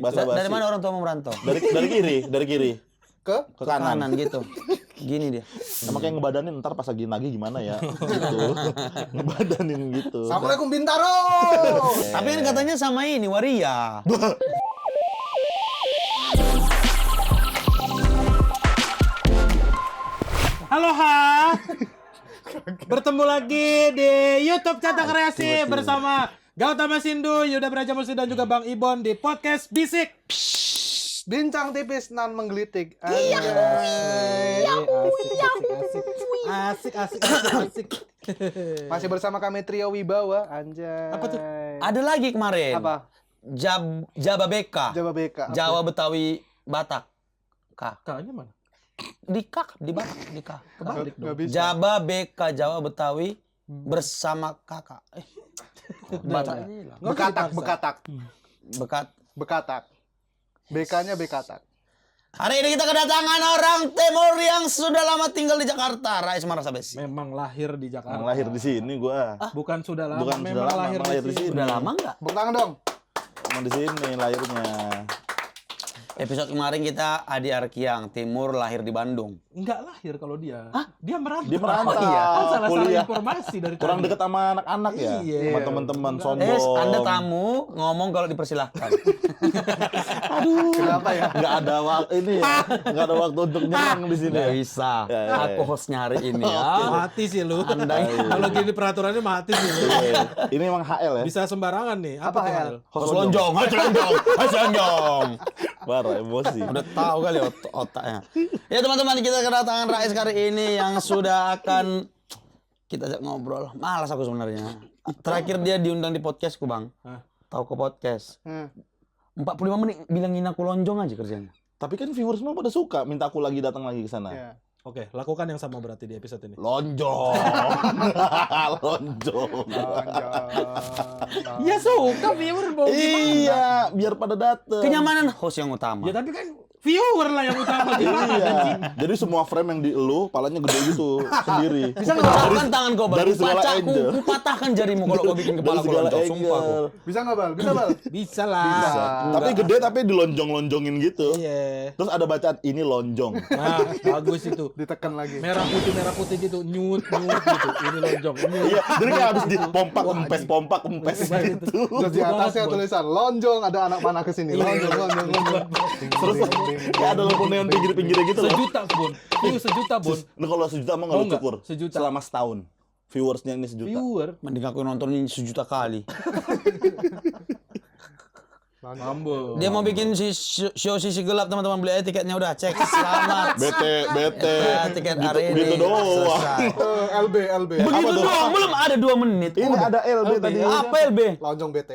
Basa-basi. Dari mana orang tua mau merantau? Dari kiri. Ke kanan. Gitu. Gini dia. Sama kayak ngebadanin ntar pas lagi nagih gimana ya gitu. Ngebadanin gitu. Assalamualaikum Bintaro. Tapi kan katanya sama ini Waria. Halo bertemu lagi di YouTube Cata Kreasi bersama Gautama Sindu, Yuda Brajamusti dan juga Bang Ibon di podcast Bisik. Bincang tipis nan menggelitik. Asik. Masih bersama kami trio Wibawa, anjay. Apa tuh? Ada lagi kemarin. Apa? Jawa BK. Jawa BK. Jawa Betawi Batak. Kayaknya mana? Di Batak, di K. Kebalik dong. Nggak bisa. Jawa BK Jawa Betawi bersama kakak. Batak ini lah. Bekatak. Bekat. BK-nya Bekatak. Hari ini kita kedatangan orang Timur yang sudah lama tinggal di Jakarta, Rais Marasabesi. Memang lahir di Jakarta. Yang lahir di sini gua. Bukan sudah lama, Bukan memang sudah lama, lahir lahir di di sini. sini. Sudah lama nggak? Tepuk tangan dong. Emang di sini lahirnya. Episode kemarin kita Adi Arkiang, Timur lahir di Bandung. Enggak lahir kalau dia. Dia merantau. Dia merantau. Oh, iya. Kan salah Kuliah. informasi dari Kurang tadi. dekat sama anak-anak ya. Iya. Sama teman-teman sombong. Anda tamu ngomong kalau dipersilahkan. Kenapa ya? Enggak ada waktu ini ya. Enggak ada waktu untuk nyerang di sini. Nggak bisa. Ya. Aku hostnya hari ini ya. Mati sih lu. Anda Kalau gini peraturannya mati sih lu. Iya. Ini emang HL ya. Bisa sembarangan nih. Apa Apa tuh, HL? HL? Host lonjong, host lonjong. Parah emosi. Udah tahu kali otaknya. Ya teman-teman, kita kedatangan Rais kali ini yang sudah akan kita ajak ngobrol. Malas aku sebenarnya. Terakhir dia diundang di podcastku, Bang. Hah? Tahu ke podcast. 45 menit bilangin aku lonjong aja kerjanya. Tapi kan viewers semua pada suka minta aku lagi datang lagi ke sana. Ya. Oke, lakukan yang sama berarti di episode ini. Lonjong. Lonjong. Ya suka viewer mau gimana? Iya, biar pada dateng. Kenyamanan host yang utama. Ya tapi kan viewer lah yang utama gimana Iya. anjing? Jadi semua frame yang di elu, palanya gede gitu sendiri. Bisa ngepatahkan tangan kau, Bang. dari segala angle. Ku patahkan jarimu kalau kau bikin kepala Dari aku segala lonjong, sumpah aku. angle. Bisa nggak Bal? Bisa Bal? Bisa lah. Bisa. Tapi gede tapi dilonjong-lonjongin gitu. Iya. Terus ada bacaan ini lonjong. Nah, bagus itu. Ditekan lagi. Merah putih gitu, nyut gitu. Ini lonjong. Nyut. Iya, jadi kayak habis di pompa kempes gitu. Terus di atasnya tulisan lonjong, ada anak panah kesini. Lonjong. Terus kayak ada lampu neon pinggir-pinggirnya gitu loh. Sejuta, Bun. View sejuta, Bun. Nah kalau sejuta emang nggak Oh, lu nggak? cukur. Sejuta. Selama setahun. Viewersnya ini sejuta. Viewer. Mending aku nontonin sejuta kali. Mambo. Dia mau bikin show sisi gelap, teman-teman, beli aja tiketnya, udah cek. Selamat. Bete. Ya, tiket hari ini Gitu doang. selesai. LB. Begitu tuh? doang, belum ada 2 menit. Ini Udah. ada LB tadi. Apa LB? Lonjong BT.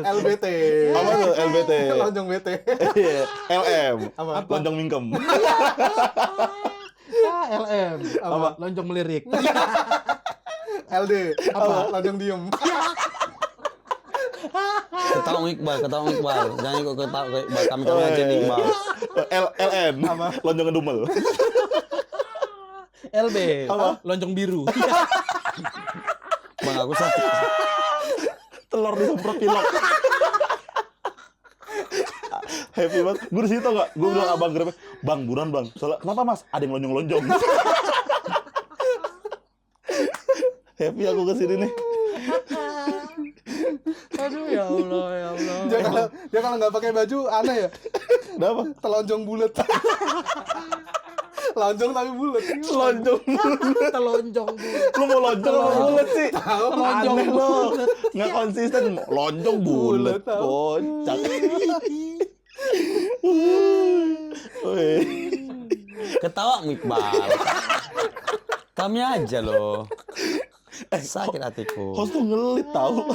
LBT. Apa tuh LBT? Lonjong BT. Iya, LM. Apa? Lonjong mingkem. LM. Apa? Lonjong melirik. LD. Apa? Lonjong diem. Ketawa Iqbal. Jangan ikut ketawa Iqbal. Kami aja nih Iqbal. LN. Lonjong ngedumel. LB. Lonjong biru. Bang, aku sakit. Telur disemprot pilok. Happy banget. Gue di situ nggak? Gue bilang abang Grab, bang buruan bang. Soalnya kenapa mas? Ada yang lonjong-lonjong. Happy aku kesini nih. Aduh ya Allah. Dia kalau nggak pakai baju aneh ya. Kenapa? Telonjong bulat. Lonjong tapi bulat. Lonjong. Telonjong bulat. Lu mau lonjong apa bulat sih? Lonjong Aneh lo. bulat. Nggak konsisten. Lonjong bulat. Kocak. Wih. Ketawa Iqbal. Kami aja loh. Sakit hatiku. Host tuh ngelit tau.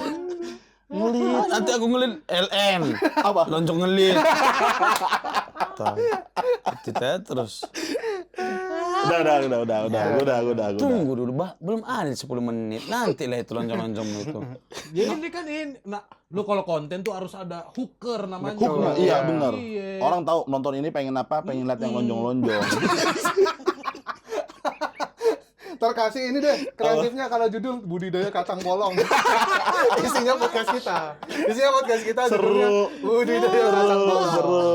Ngelit. Nanti aku ngelit LN. Apa? Lonjong ngelit. Kita terus. Udah. Tunggu dulu, belum ada 10 menit. Nanti lah itu lonjong-lonjong itu. Ya ini kan ini. Nah, lu kalau konten tuh harus ada hooker namanya. Hook, iya benar. Iya. Orang tahu nonton ini pengen apa? Pengen lihat yang lonjong-lonjong. Terkasih ini deh, kreatifnya kalau judul budidaya kacang polong. Isinya podcast kita judulnya Seru. budidaya kacang polong. Seru.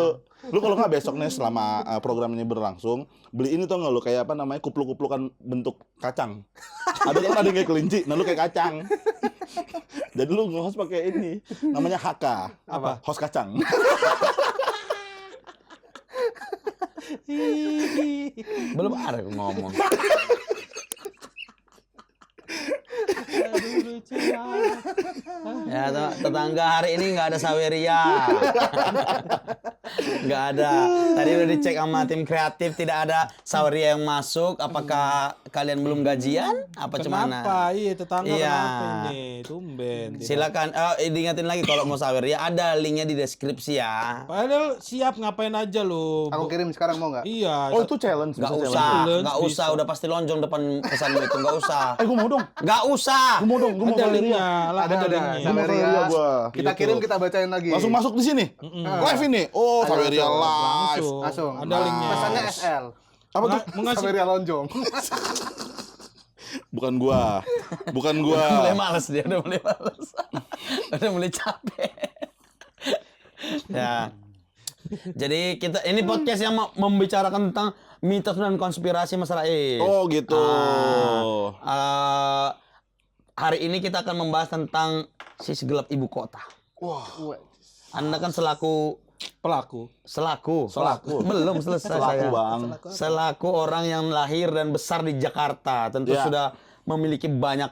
Lu kalau nggak besok nih selama program ini berlangsung, beli ini tuh nggak lu kayak apa namanya kupluk-kuplukan bentuk kacang. Ada kan ada yang kayak kelinci, nah lu kayak kacang. Jadi lu nge-host pakai ini, namanya HK. Apa? Host kacang. Belum ada aku ngomong. Aduh, lucu banget. Ya, tetangga hari ini nggak ada saweria. Nggak ada. Tadi udah dicek sama tim kreatif, tidak ada saweria yang masuk. Apakah kalian belum gajian? Apa cemana? Kenapa? Iya, tetangga Iya. kenapa ini? Tumben. Silakan. Diingatin lagi kalau mau saweria ada linknya di deskripsi ya. Padahal siap ngapain aja lu. Aku kirim sekarang mau nggak? Iya. Oh itu challenge. Nggak bisa usah, challenge. nggak Bisa. usah. Udah pasti lonjong depan pesanmu itu. Nggak usah. Gue mau dong. Nggak usah. Gue mau dong. Gue mau Ada saweria. linknya. Lah, Ada linknya. Saweria. gua. Kita Gitu. kirim, kita bacain lagi. Langsung masuk di sini. Live ini. Oh, Ada saweria langsung. live. Langsung. Ada linknya. Pesannya SL. Apa tuh? Mengasih Saweria lonjong. Bukan gua. Bukan Udah mulai gua. males dia, udah mulai males. Udah mulai capek. Ya. Jadi kita ini podcast yang membicarakan tentang mitos dan konspirasi Mas Rais. Oh gitu. Hari ini kita akan membahas tentang sisi gelap ibu kota. Wah. Anda kan selaku pelaku. belum selesai Selaku saya. bang. Selaku orang yang lahir dan besar di Jakarta, tentu Ya. sudah memiliki banyak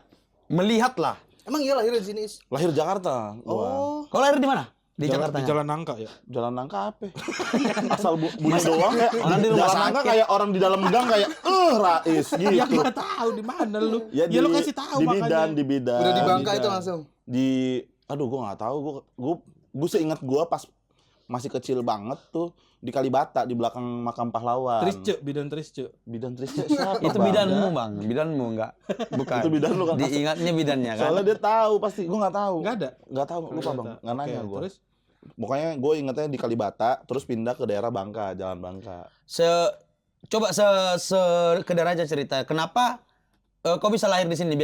melihat lah. Emang iya lahir di sini? Lahir Jakarta. Gua. Kau lahir di mana? Di Jakarta. Di Jalan Nangka ya. Jalan nangka apa? Asal bunyi doang ya. Orang di rumah Jalan nangka sakit. kayak orang di dalam gang kayak Rais gitu. Ya gua tahu di mana lu. Ya, Ya, lu kasih tahu di makanya. bidan. Udah di Bangka Bidan. itu langsung. Aduh gua nggak tahu. Gua seingat gua pas masih kecil banget tuh di Kalibata di belakang makam pahlawan. Trisce, bidan Trisce. Bidan Trisce siapa? Itu Bang? bidanmu bang, bidanmu enggak? Bukan. Itu bidan lu kan? Diingatnya bidannya kan? Soalnya dia tahu pasti. Gua nggak tahu. Nggak ada? Nggak tahu. Lupa bang. Nggak nanya Oke, gua. Terus Pokoknya gue ingetnya di Kalibata, terus pindah ke daerah Bangka, Jalan Bangka. Coba sekedar aja cerita. Kenapa kau bisa lahir di sini?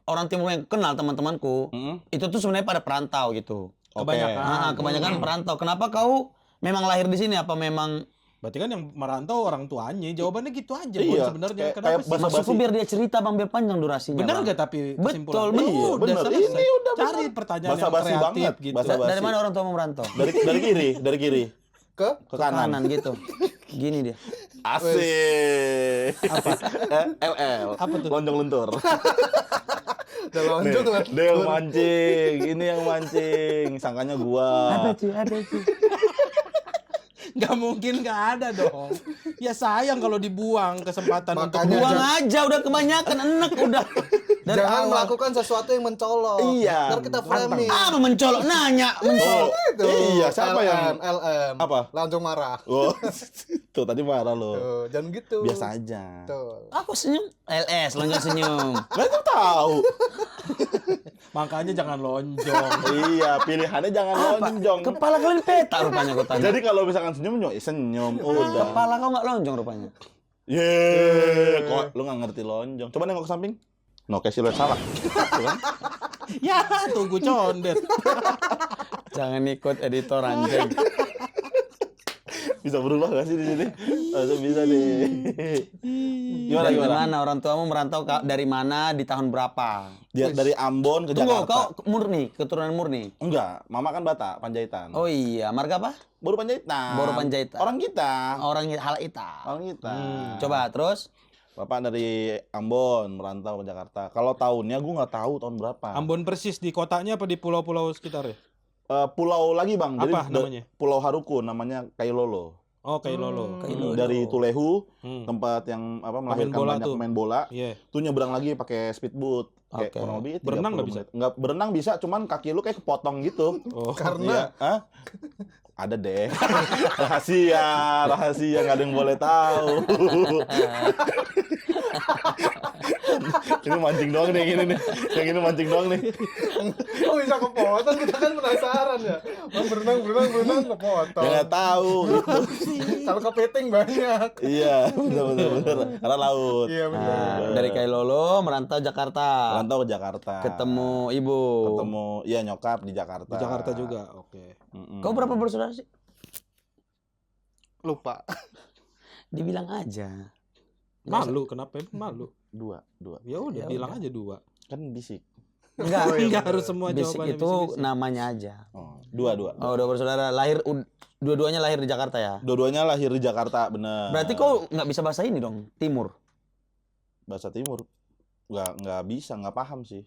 Orang timur yang kenal teman-temanku, itu tuh sebenarnya pada perantau gitu. Oke. Kebanyakan. Kebanyakan perantau. Kenapa kau memang lahir di sini? Apa memang berarti kan yang merantau orang tuanya. Jawabannya gitu aja Iya, Bon, sebenarnya. kayak- Kenapa kayak sih? bahasa- maksudku biar dia cerita bang, biar panjang durasinya. Benar Bang. nggak tapi Betul, kesimpulannya? betul. Iya, bener. selesai. Ini udah Cari bener. pertanyaan yang Basa-basi kreatif banget, gitu. basa-basi. Dari mana orang tua mau merantau? Dari kiri. Ke Ke kanan. Kanan gitu. Gini dia. Asik. Apa? LL. Apa tuh? Lonjong lentur. udah lonjong lah. Dia yang mancing. Ini yang mancing. Sangkanya gua. Ada sih. Nggak mungkin nggak ada dong. Ya sayang kalau dibuang kesempatan untuk Makanya Buang aja, udah kebanyakan enak udah. Dari Jangan awal. melakukan sesuatu yang mencolok. Iya. Ntar kita framing. Apa mencolok? Nanya, mencolok. Itu. Iya, siapa yang- LM. Apa? Langsung marah. Oh, tuh tadi marah lo. Tuh, jangan gitu. Biasa aja. Tuh. Aku senyum. LS, lonjong senyum. Lah itu tahu. makanya jangan lonjong. Iya, pilihannya jangan lonjong. Kepala kalian peta rupanya kau tanya. Jadi kalau misalkan senyum, senyum. Udah. Kepala kau nggak lonjong rupanya. Yeay, kok lu nggak ngerti lonjong? Coba nengok ke samping. No, kayak siluet salak. Tuh kan? Ya tunggu condet. Jangan ikut editor anjing. Bisa berubah gak sih di sini? Bisa deh. Gimana Dari gimana? mana orang tuamu merantau dari mana di tahun berapa? Dia dari Ambon ke Tunggu, Jakarta. kau murni, keturunan murni. Enggak, mama kan Batak, Panjaitan. Oh iya, marga apa? Baru Panjaitan. Baru Panjaitan. Orang kita. Orang hal ita. Orang kita. Coba terus. Bapak dari Ambon merantau ke Jakarta. Kalau tahunnya gue nggak tahu tahun berapa. Ambon persis di kotanya apa di pulau-pulau sekitar ya? Pulau lagi bang. Jadi Apa namanya? Pulau Haruku namanya Kailolo. Oh, Kailolo. Dari Tulehu, Hmm. tempat yang apa Pemain melahirkan bola banyak tuh. pemain bola. Iya. Tuh nyebrang lagi pakai speedboat. Kayak Oke. kurang lebih 30 Berenang nggak bisa? menit. Nggak berenang bisa, cuman kaki lu kayak kepotong gitu. Oh. Karena Iya. Hah? Ada deh. Rahasia nggak ada yang boleh tahu. Ini mancing doang nih, yang ini nih. Yang ini mancing doang nih. Oh bisa kepotong, kita kan penasaran ya. Bang berenang kepotong. Ya nggak tahu. Gitu. Kalau kepiting banyak. Iya, bener. Karena laut. Iya benar. Nah, dari Kailolo merantau Jakarta. Rantau ke Jakarta. Ketemu ibu. Ketemu, iya nyokap di Jakarta. Di Jakarta juga. Oke. Mm-mm. Kau berapa bersaudara sih? Lupa. Dibilang aja. Malu, kenapa emang malu? Dua. Ya udah, Ya bilang udah. aja 2. Kan bisik. Enggak, Enggak harus semua bisik jawabannya itu bisik-bisik. namanya aja. Oh, dua. Oh, udah bersaudara. Dua-duanya lahir di Jakarta ya? Dua-duanya lahir di Jakarta, bener. Berarti kau nggak bisa bahasa ini dong, Timur. Bahasa Timur. Nggak bisa, nggak paham sih.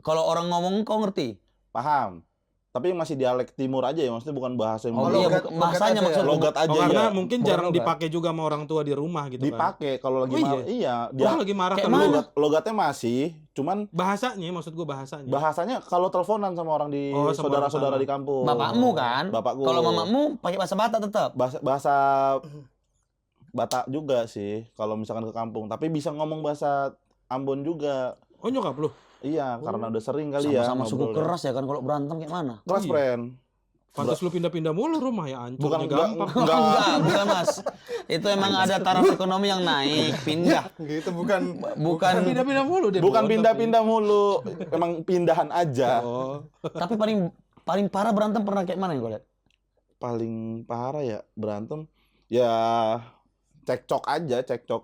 Kalau orang ngomong kau ngerti? Paham. Tapi masih dialek Timur aja ya, maksudnya bukan bahasa yang Oh bener. iya, logat- bahasanya logat aja ya? maksudnya. Logat aja Oh, karena ya. mungkin Bukan jarang logat. dipakai juga sama orang tua di rumah gitu kan. Dipakai kalau lagi Oh, marah. Iya, dia Wah, lagi marah Kayak kan mana? lu. logatnya masih, cuman Bahasanya, maksud gua bahasanya. bahasanya kalau teleponan sama orang di Oh, sama saudara-saudara orang di kampung. Bapakmu kan? Bapakku. Kalau mamamu pakai bahasa Batak tetap. Bahasa Batak juga sih kalau misalkan ke kampung, tapi bisa ngomong bahasa Ambon juga. Oh, nyokap lu. Iya, karena udah sering kali ya. Sama-sama suku ngobrol. keras ya kan kalau berantem kayak mana? Keras, Iya. friend. Pantas lu pindah-pindah mulu rumah ya, Bukan hancurnya gampang. enggak. Bukan Mas. Itu emang ada taraf ekonomi yang naik, pindah. Gitu bukan. Bukan Pindah-pindah mulu deh. Bukan Bon, pindah-pindah mulu, emang pindahan aja. tapi. Oh. tapi paling parah berantem pernah kayak mana yang gue lihat? Paling parah ya berantem ya cekcok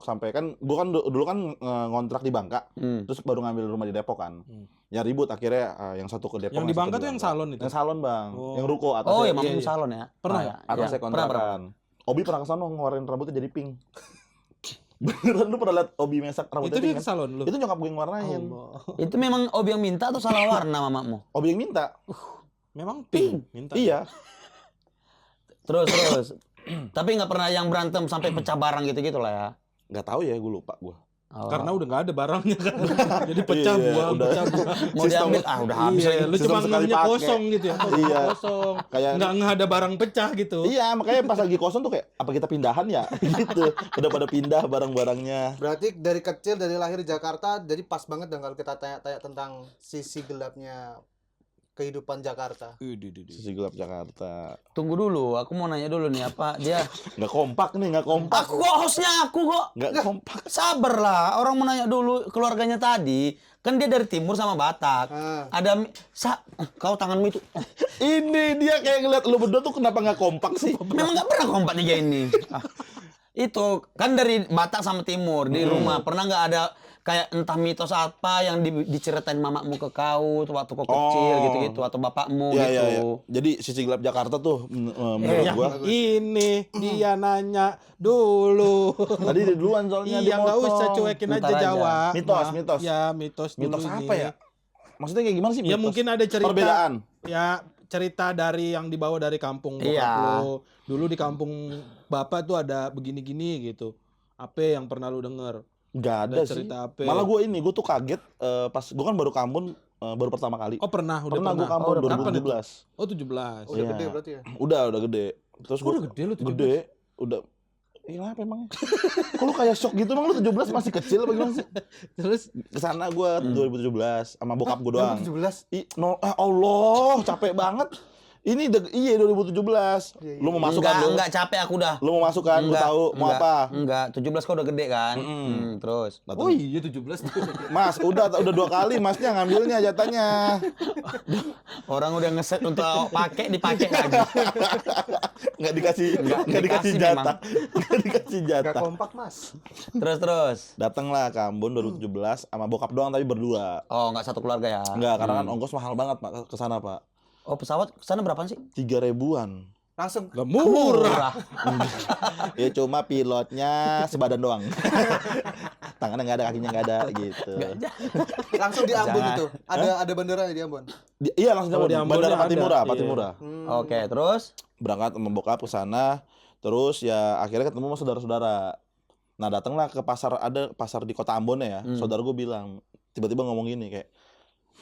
sampai kan gua kan dulu kan ngontrak di Bangka, terus baru ngambil rumah di Depok kan. Ya ribut akhirnya yang satu ke Depok. Yang di satu Bangka ke tuh yang Bangka. salon itu. Yang salon, Bang. Oh. Yang ruko atasnya. Oh ya, iya, mamamu iya. salon ya? Pernah Ah, ya? Atasnya Iya. Pernah. kontrakan. Obi pernah kesana ngeluarin rambutnya jadi pink. Beneran lu pernah liat Obi masak Itu rambutnya dia pink ke kan? salon lu. Itu nyokap gue yang warnain. Allah. Itu memang Obi yang minta atau salah warna mamamu? Obi yang minta. Memang pink. Minta. Iya. Terus. Tapi nggak pernah yang berantem sampai pecah barang gitu-gitu lah ya? Nggak tahu ya, gue lupa gue. Oh. Karena udah nggak ada barangnya kan. Jadi pecah Iya, buang, udah. pecah buang. mau Sistem- diambil, udah habis Iya, lagi. lu Sistem cuma sekali ngehnya pakai. kosong gitu ya. Iya. Kosong. Kayak Nggak ada barang pecah gitu. Iya, makanya pas lagi kosong tuh kayak apa kita pindahan ya? Gitu. Udah pada pindah barang-barangnya. Berarti dari kecil, dari lahir di Jakarta, jadi pas banget dong kalau kita tanya-tanya tentang sisi gelapnya kehidupan Jakarta. Sisi gelap Jakarta. Tunggu dulu, aku mau nanya dulu nih apa dia. Nggak kompak nih, nggak kompak. Aku kok hostnya aku kok. Nggak kompak. Sabar lah, orang mau nanya dulu keluarganya tadi. Kan dia dari timur sama Batak. Ah. Ada kau tanganmu itu. Ini dia kayak ngeliat lu berdua tuh kenapa nggak kompak sih? Memang nggak pernah kompak tiga ini. Itu kan dari Batak sama timur di rumah. Pernah nggak ada kayak entah mitos apa yang diceritain mamamu ke kau waktu kau kecil Oh. gitu-gitu atau bapakmu Iya, gitu. iya, iya. Jadi sisi gelap Jakarta tuh menurut Ya, gua. ini dia nanya dulu. Tadi dia duluan soalnya Iya, nggak dipotong. usah cuekin Bentar aja aja. jawab. Mitos, Nah, mitos. Ya, mitos dulu Mitos ini. apa ya? Maksudnya kayak gimana sih Ya mitos? mungkin ada cerita. Perbedaan. Ya, cerita dari yang dibawa dari kampung bokap Iya. lu. Dulu di kampung bapak tuh ada begini-gini gitu. Apa yang pernah lu denger? Nggak ada Ada sih. cerita apa? Malah gue tuh kaget pas gue kan baru Kambun baru pertama kali. Oh, pernah, udah Pernah gue pernah. Kambun Kapan itu? 2017. Oh, 17. Udah Iya. gede berarti ya. Udah gede. Terus Kok udah gede lu 17? Gede. Udah. Iya apa emangnya? Kok lu kayak shock gitu emang lu 17 masih kecil apa gimana sih? Terus Kesana gue 2017 sama bokap gue doang. 2017. Allah, capek banget. Ini iya 2017. Iya, iya. Lu mau masuk kan lu? Enggak capek aku dah. Lu mau masuk kan? Gue tahu mau apa? Enggak, 17 kau udah gede kan? Terus. oh iya 17 tuh. Mas, udah 2 kali masnya ngambilnya jatahnya. Orang udah ngeset untuk pakai dipakai lagi. Nggak dikasih Nggak dikasih dikasih jatah. Nggak dikasih Gak jatah. kompak mas. Terus. Datanglah ke Ambon 2017 sama bokap doang tapi berdua. Oh, enggak satu keluarga ya? Enggak, karena kan ongkos mahal banget Pak ke sana, Pak. Oh, pesawat kesana berapaan sih? 3.000-an. Langsung. Gak murah. Ya cuma pilotnya sebadan doang. Tangannya nggak ada, kakinya nggak ada gitu. Langsung di Ambon Jangan. itu. Ada bandara di Ambon. Iya langsung Kalau di di Ambon Bandara ada, Patimura, iya. Patimura. Oke, terus? Berangkat sama bokap ke sana, terus ya akhirnya ketemu sama saudara-saudara. Nah datanglah ke pasar, ada pasar di kota Ambon ya. Saudara gue bilang, tiba-tiba ngomong gini kayak,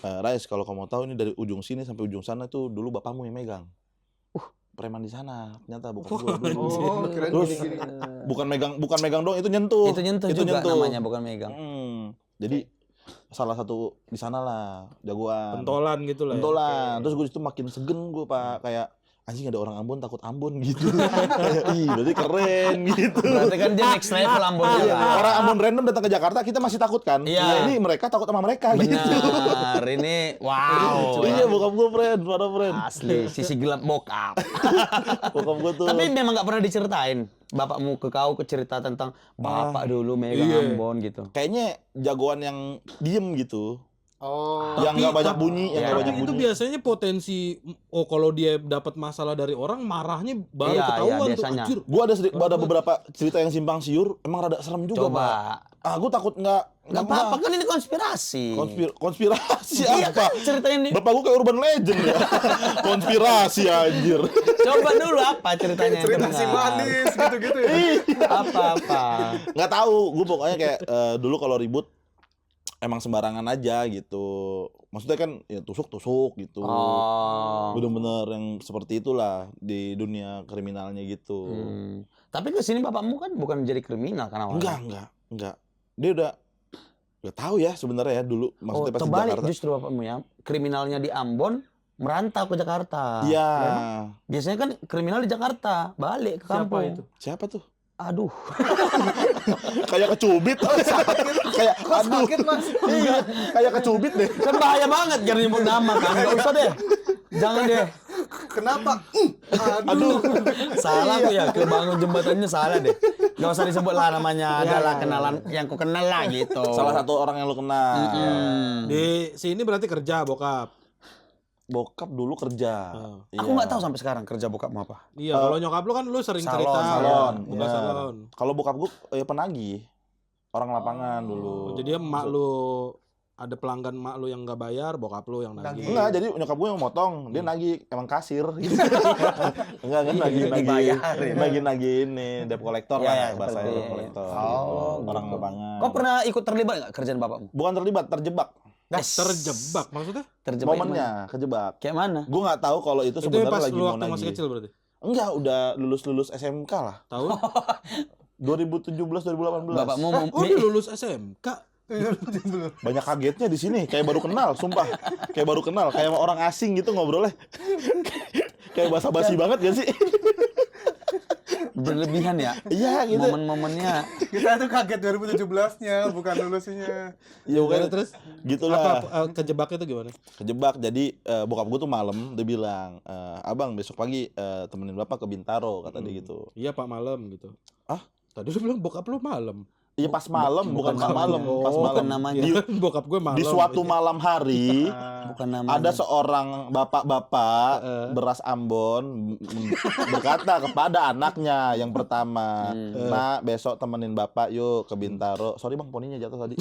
Rais kalau kamu tahu ini dari ujung sini sampai ujung sana itu dulu bapakmu yang megang. preman di sana. Ternyata bokap gue. Oh, keren Terus gini-gini. bukan megang doang, itu nyentuh. Itu nyentuh juga namanya, bukan megang. Jadi salah satu di sana lah jagoan. Pentolan gitu lah. Pentolan. Terus gue itu makin segen gue Pak, kayak anjing ada orang Ambon takut Ambon gitu. Kayak, ih berarti keren gitu. Berarti kan dia next level Ambon Iya, juga. orang Ambon random datang ke Jakarta kita masih takut kan? Iya. Nah, ini mereka takut sama mereka gitu. Benar, ini wow. Iya, bokap gue para friend. Asli, sisi gelap bokap. Bokap gue tuh. Tapi memang nggak pernah diceritain bapakmu ke kau ke cerita tentang bapak dulu megang Iya. Ambon gitu. Kayaknya jagoan yang diem gitu. Oh, Yang nggak banyak bunyi, yang nggak Iya. banyak Itu bunyi. biasanya potensi kalau dia dapat masalah dari orang marahnya baru Iya, ketahuan iya, tuh biasanya. anjir. Gue ada beberapa cerita yang simpang siur, emang rada serem juga, Coba. Pak. Gue takut nggak Apa-apa kan ini konspirasi. konspirasi Iya apa? kan ceritain nih. Bapak gue kayak urban legend ya. Konspirasi anjir. Coba dulu apa ceritanya yang cerita si terdengar? manis gitu-gitu ya. Apa-apa. Nggak tahu, gue pokoknya kayak dulu kalau ribut emang sembarangan aja gitu. Maksudnya kan ya tusuk-tusuk gitu. Oh. Bener-bener yang seperti itulah di dunia kriminalnya gitu. Tapi kesini bapakmu kan bukan menjadi kriminal kan awalnya. Enggak. Dia udah nggak tahu ya sebenarnya ya dulu Oh, maksudnya pas di terbalik Jakarta. justru bapakmu ya. Kriminalnya di Ambon merantau ke Jakarta. Iya. Biasanya kan kriminal di Jakarta, balik ke Siapa kampung. itu? Siapa tuh? Aduh. Kayak kecubit. Kayak aduh. Sakit Mas. Iya, kayak kecubit deh. Kan bahaya banget jangan nyebut nama kan. Enggak usah deh. Jangan deh. Kenapa? Aduh. Salah tuh ya, kebangun jembatannya salah deh. Enggak usah disebut lah namanya, adalah kenalan yang ku kenal lah gitu. Salah satu orang yang lu kenal. Di sini berarti kerja bokap. Bokap dulu kerja. Aku nggak tahu sampai sekarang kerja bokapmu apa. Iya, kalau nyokap lu kan lu sering Salon, cerita. Salon. Buka bener. salon. Kalau bokap gue penagih. Orang lapangan dulu. Jadi emak lu ada pelanggan emak lu yang nggak bayar, bokap lu yang nagih. Enggak, jadi nyokap gue yang motong, dia nagih emang kasir gitu. Enggak kan nagih ini debt collector Iya, lah iya, bahasanya seperti- debt collector. Oh, gitu. Orang gitu. lapangan. Kau pernah ikut terlibat nggak kerjaan bapakmu? Bukan terlibat, terjebak. Terjebak maksudnya? Terjebak Momennya kejebak. Kayak mana? Gue nggak tahu kalau itu Itu sebenarnya pas lagi lu mau waktu masih nagih. kecil berarti. Enggak, udah lulus SMK lah. Tahun? 2017 2018. Bapakmu Oh, dia lulus SMK. Banyak kagetnya di sini, kayak baru kenal, sumpah. Kayak baru kenal, kayak sama orang asing gitu ngobrolnya. Kayak basa-basi banget gak sih? berlebihan ya. Iya gitu. Momen-momennya. Kita tuh kaget 2017-nya, bukan lulusnya. Ya bukan Terus gitulah. kejebaknya itu gimana? Kejebak. Jadi bokap gue tuh malam dia bilang, abang besok pagi temenin bapak ke Bintaro kata dia gitu. Iya Pak malam gitu. Ah? Tadi lu bilang bokap lu malam. Iya pas malam, bukan pas malam, pas Oh, malam. bukan namanya. Di, Bokap gue malam. di suatu malam hari Bukan namanya. ada seorang bapak-bapak beras Ambon berkata kepada anaknya yang pertama, "Nak, besok temenin bapak yuk ke Bintaro." Sorry bang, poninya jatuh tadi.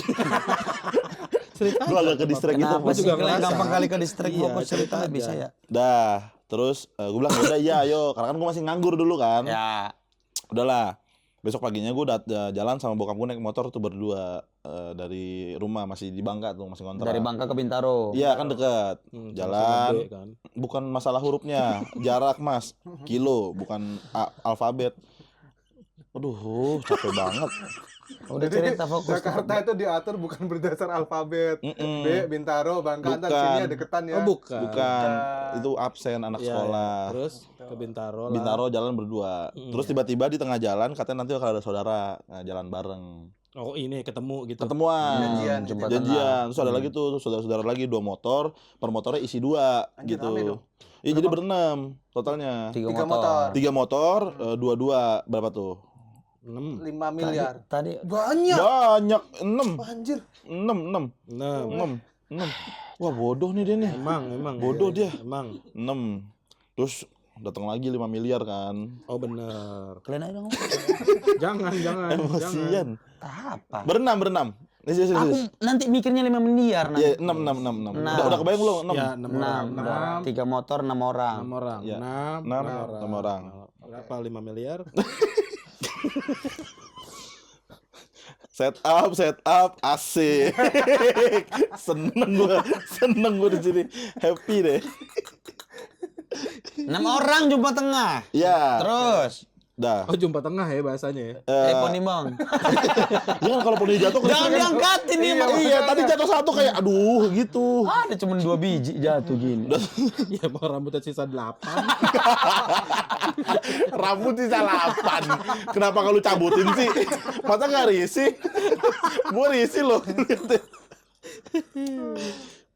cerita. Gue agak ke distract gitu. Kenapa Bos. sih juga kalian ngerasa. gampang kali ke distrik Iya, fokus cerita cerita bisa aja. ya? Dah, terus gue bilang udah iya ayo, karena kan gue masih nganggur dulu kan. Ya. Udahlah. Besok paginya gue jalan sama bokap gue naik motor tuh berdua dari rumah, masih di Bangka tuh, masih kontrak. Dari Bangka ke Bintaro. Iya kan deket. Jalan. sama B, kan. Bukan masalah hurufnya, jarak mas, kilo, bukan alfabet. Aduh, capek banget. Udah Jadi, cerita fokus. Jakarta itu diatur bukan berdasar alfabet. Mm-mm. B, Bintaro, Bangka, ntar Bukan. sini ya deketan ya. Oh bukan. Bukan, itu absen anak Iya, sekolah. iya. Terus ke Bintaro lah. Bintaro jalan berdua. Terus tiba-tiba di tengah jalan katanya nanti bakal ada saudara jalan bareng. Oh ini ketemu gitu. Ketemuan, Janjian, janjian. Terus ada lagi tuh saudara-saudara lagi 2 motor, per motornya isi 2 Anjir, gitu. rame dong. Iya jadi berenam totalnya. 3 Tiga motor. 3 motor, 2 berapa tuh? 6. 5 miliar. Tadi Banyak. Banyak 6. Anjir. 6. 6. Wah, bodoh nih dia nih. Emang. Bodoh dia. Emang. 6. Terus datang lagi 5 miliar kan. Oh bener. kalian aja ngomong. Jangan. Emosian. Apa? Berenam. Nih, Aku nanti mikirnya 5 miliar Ya, nanti. 6. Enam. Udah kebayang belum? 6. Ya 6 orang. 6. 3 motor 6 orang. 6 orang. Ya. 6 6 orang. Berapa 5 miliar? Set up, asik. seneng gua di sini, happy deh. orang jumpa tengah. Iya. Terus. Dah. Oh, jumpa tengah ya bahasanya ya. Telepon nih bang. Ya kan kalau poni jatuh Jangan diangkatin nih bang. Iya, tadi jatuh satu kayak aduh gitu. Ada cuma 2 biji jatuh gini. Ya mau rambutnya sisa 8. Rambut sisa 8. Kenapa kalau cabutin sih? Masa nggak risih? Gua risih loh.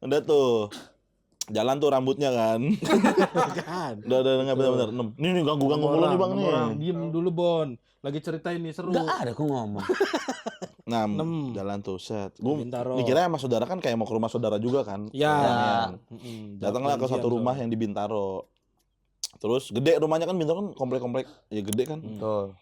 Udah tuh. Jalan tuh rambutnya kan. Udah nggak benar-benar. Nih ganggu mulu nih bang nih. Orang diem dulu Bon. Lagi ceritain nih seru. Enggak ada aku ngomong. Nah, jalan tuh set. Gue Bintaro. mikirnya sama saudara kan kayak mau ke rumah saudara juga kan. Ya. Datanglah ke satu rumah yang di Bintaro. Terus gede rumahnya kan Bintaro kan komplek-komplek. Ya gede kan. Betul.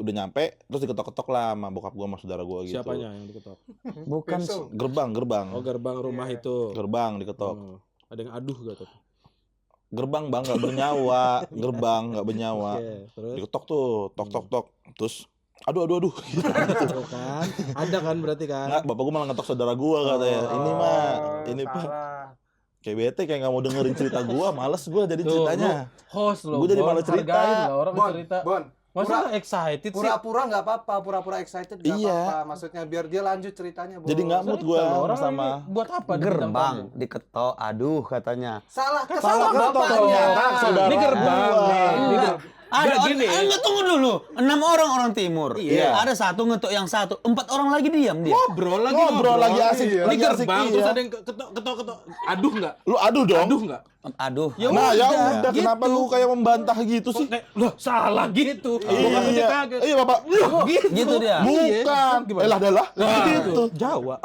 Udah nyampe terus diketok-ketok lah sama bokap gua sama saudara gua gitu. Siapanya yang diketok? Bukan. Gerbang. Oh, gerbang rumah itu. Gerbang diketok. Ada yang aduh gak tuh? Gerbang bang nggak bernyawa. Gerbang nggak bernyawa. Oke, terus Diketok tuh, tok. Terus aduh. tuh kan. Ada kan berarti kan? Nggak, bapak gua malah ngetok saudara gua katanya. Ini mah, ini pak. Kayak bete kayak nggak mau dengerin cerita gua, males gua jadi Tuh, ceritanya. Host lo. Gua jadi Bon. malah cerita. Hargain lah orang Bon, cerita. Bon. Masa excited sih? Pura-pura nggak apa-apa, pura-pura excited nggak Iya. apa-apa. Maksudnya biar dia lanjut ceritanya. Bon. Jadi nggak mood Cerita loh, gua orang sama. ini buat apa? Gerbang diketok. Aduh katanya. salah Salah ketok ternyata saudara Ini gerbang gua. nih. Ini Enggak. gerbang. Ada Gini. enggak, tunggu dulu. 6 orang timur. Iya. Ada satu ngetok yang satu. 4 orang lagi diam dia. Ngobrol Ngobrol lagi asik. Ini Lagi asik, gerbang iya. terus ada yang ketok. Aduh enggak? Lu aduh dong. Aduh enggak? Aduh. Nah ya udah gitu. kenapa lu kayak membantah gitu sih? Loh, salah gitu. Bukan aja kaget. Iya bapak. Gitu dia. Bukan. Gimana? Lah. Gitu. Jawa.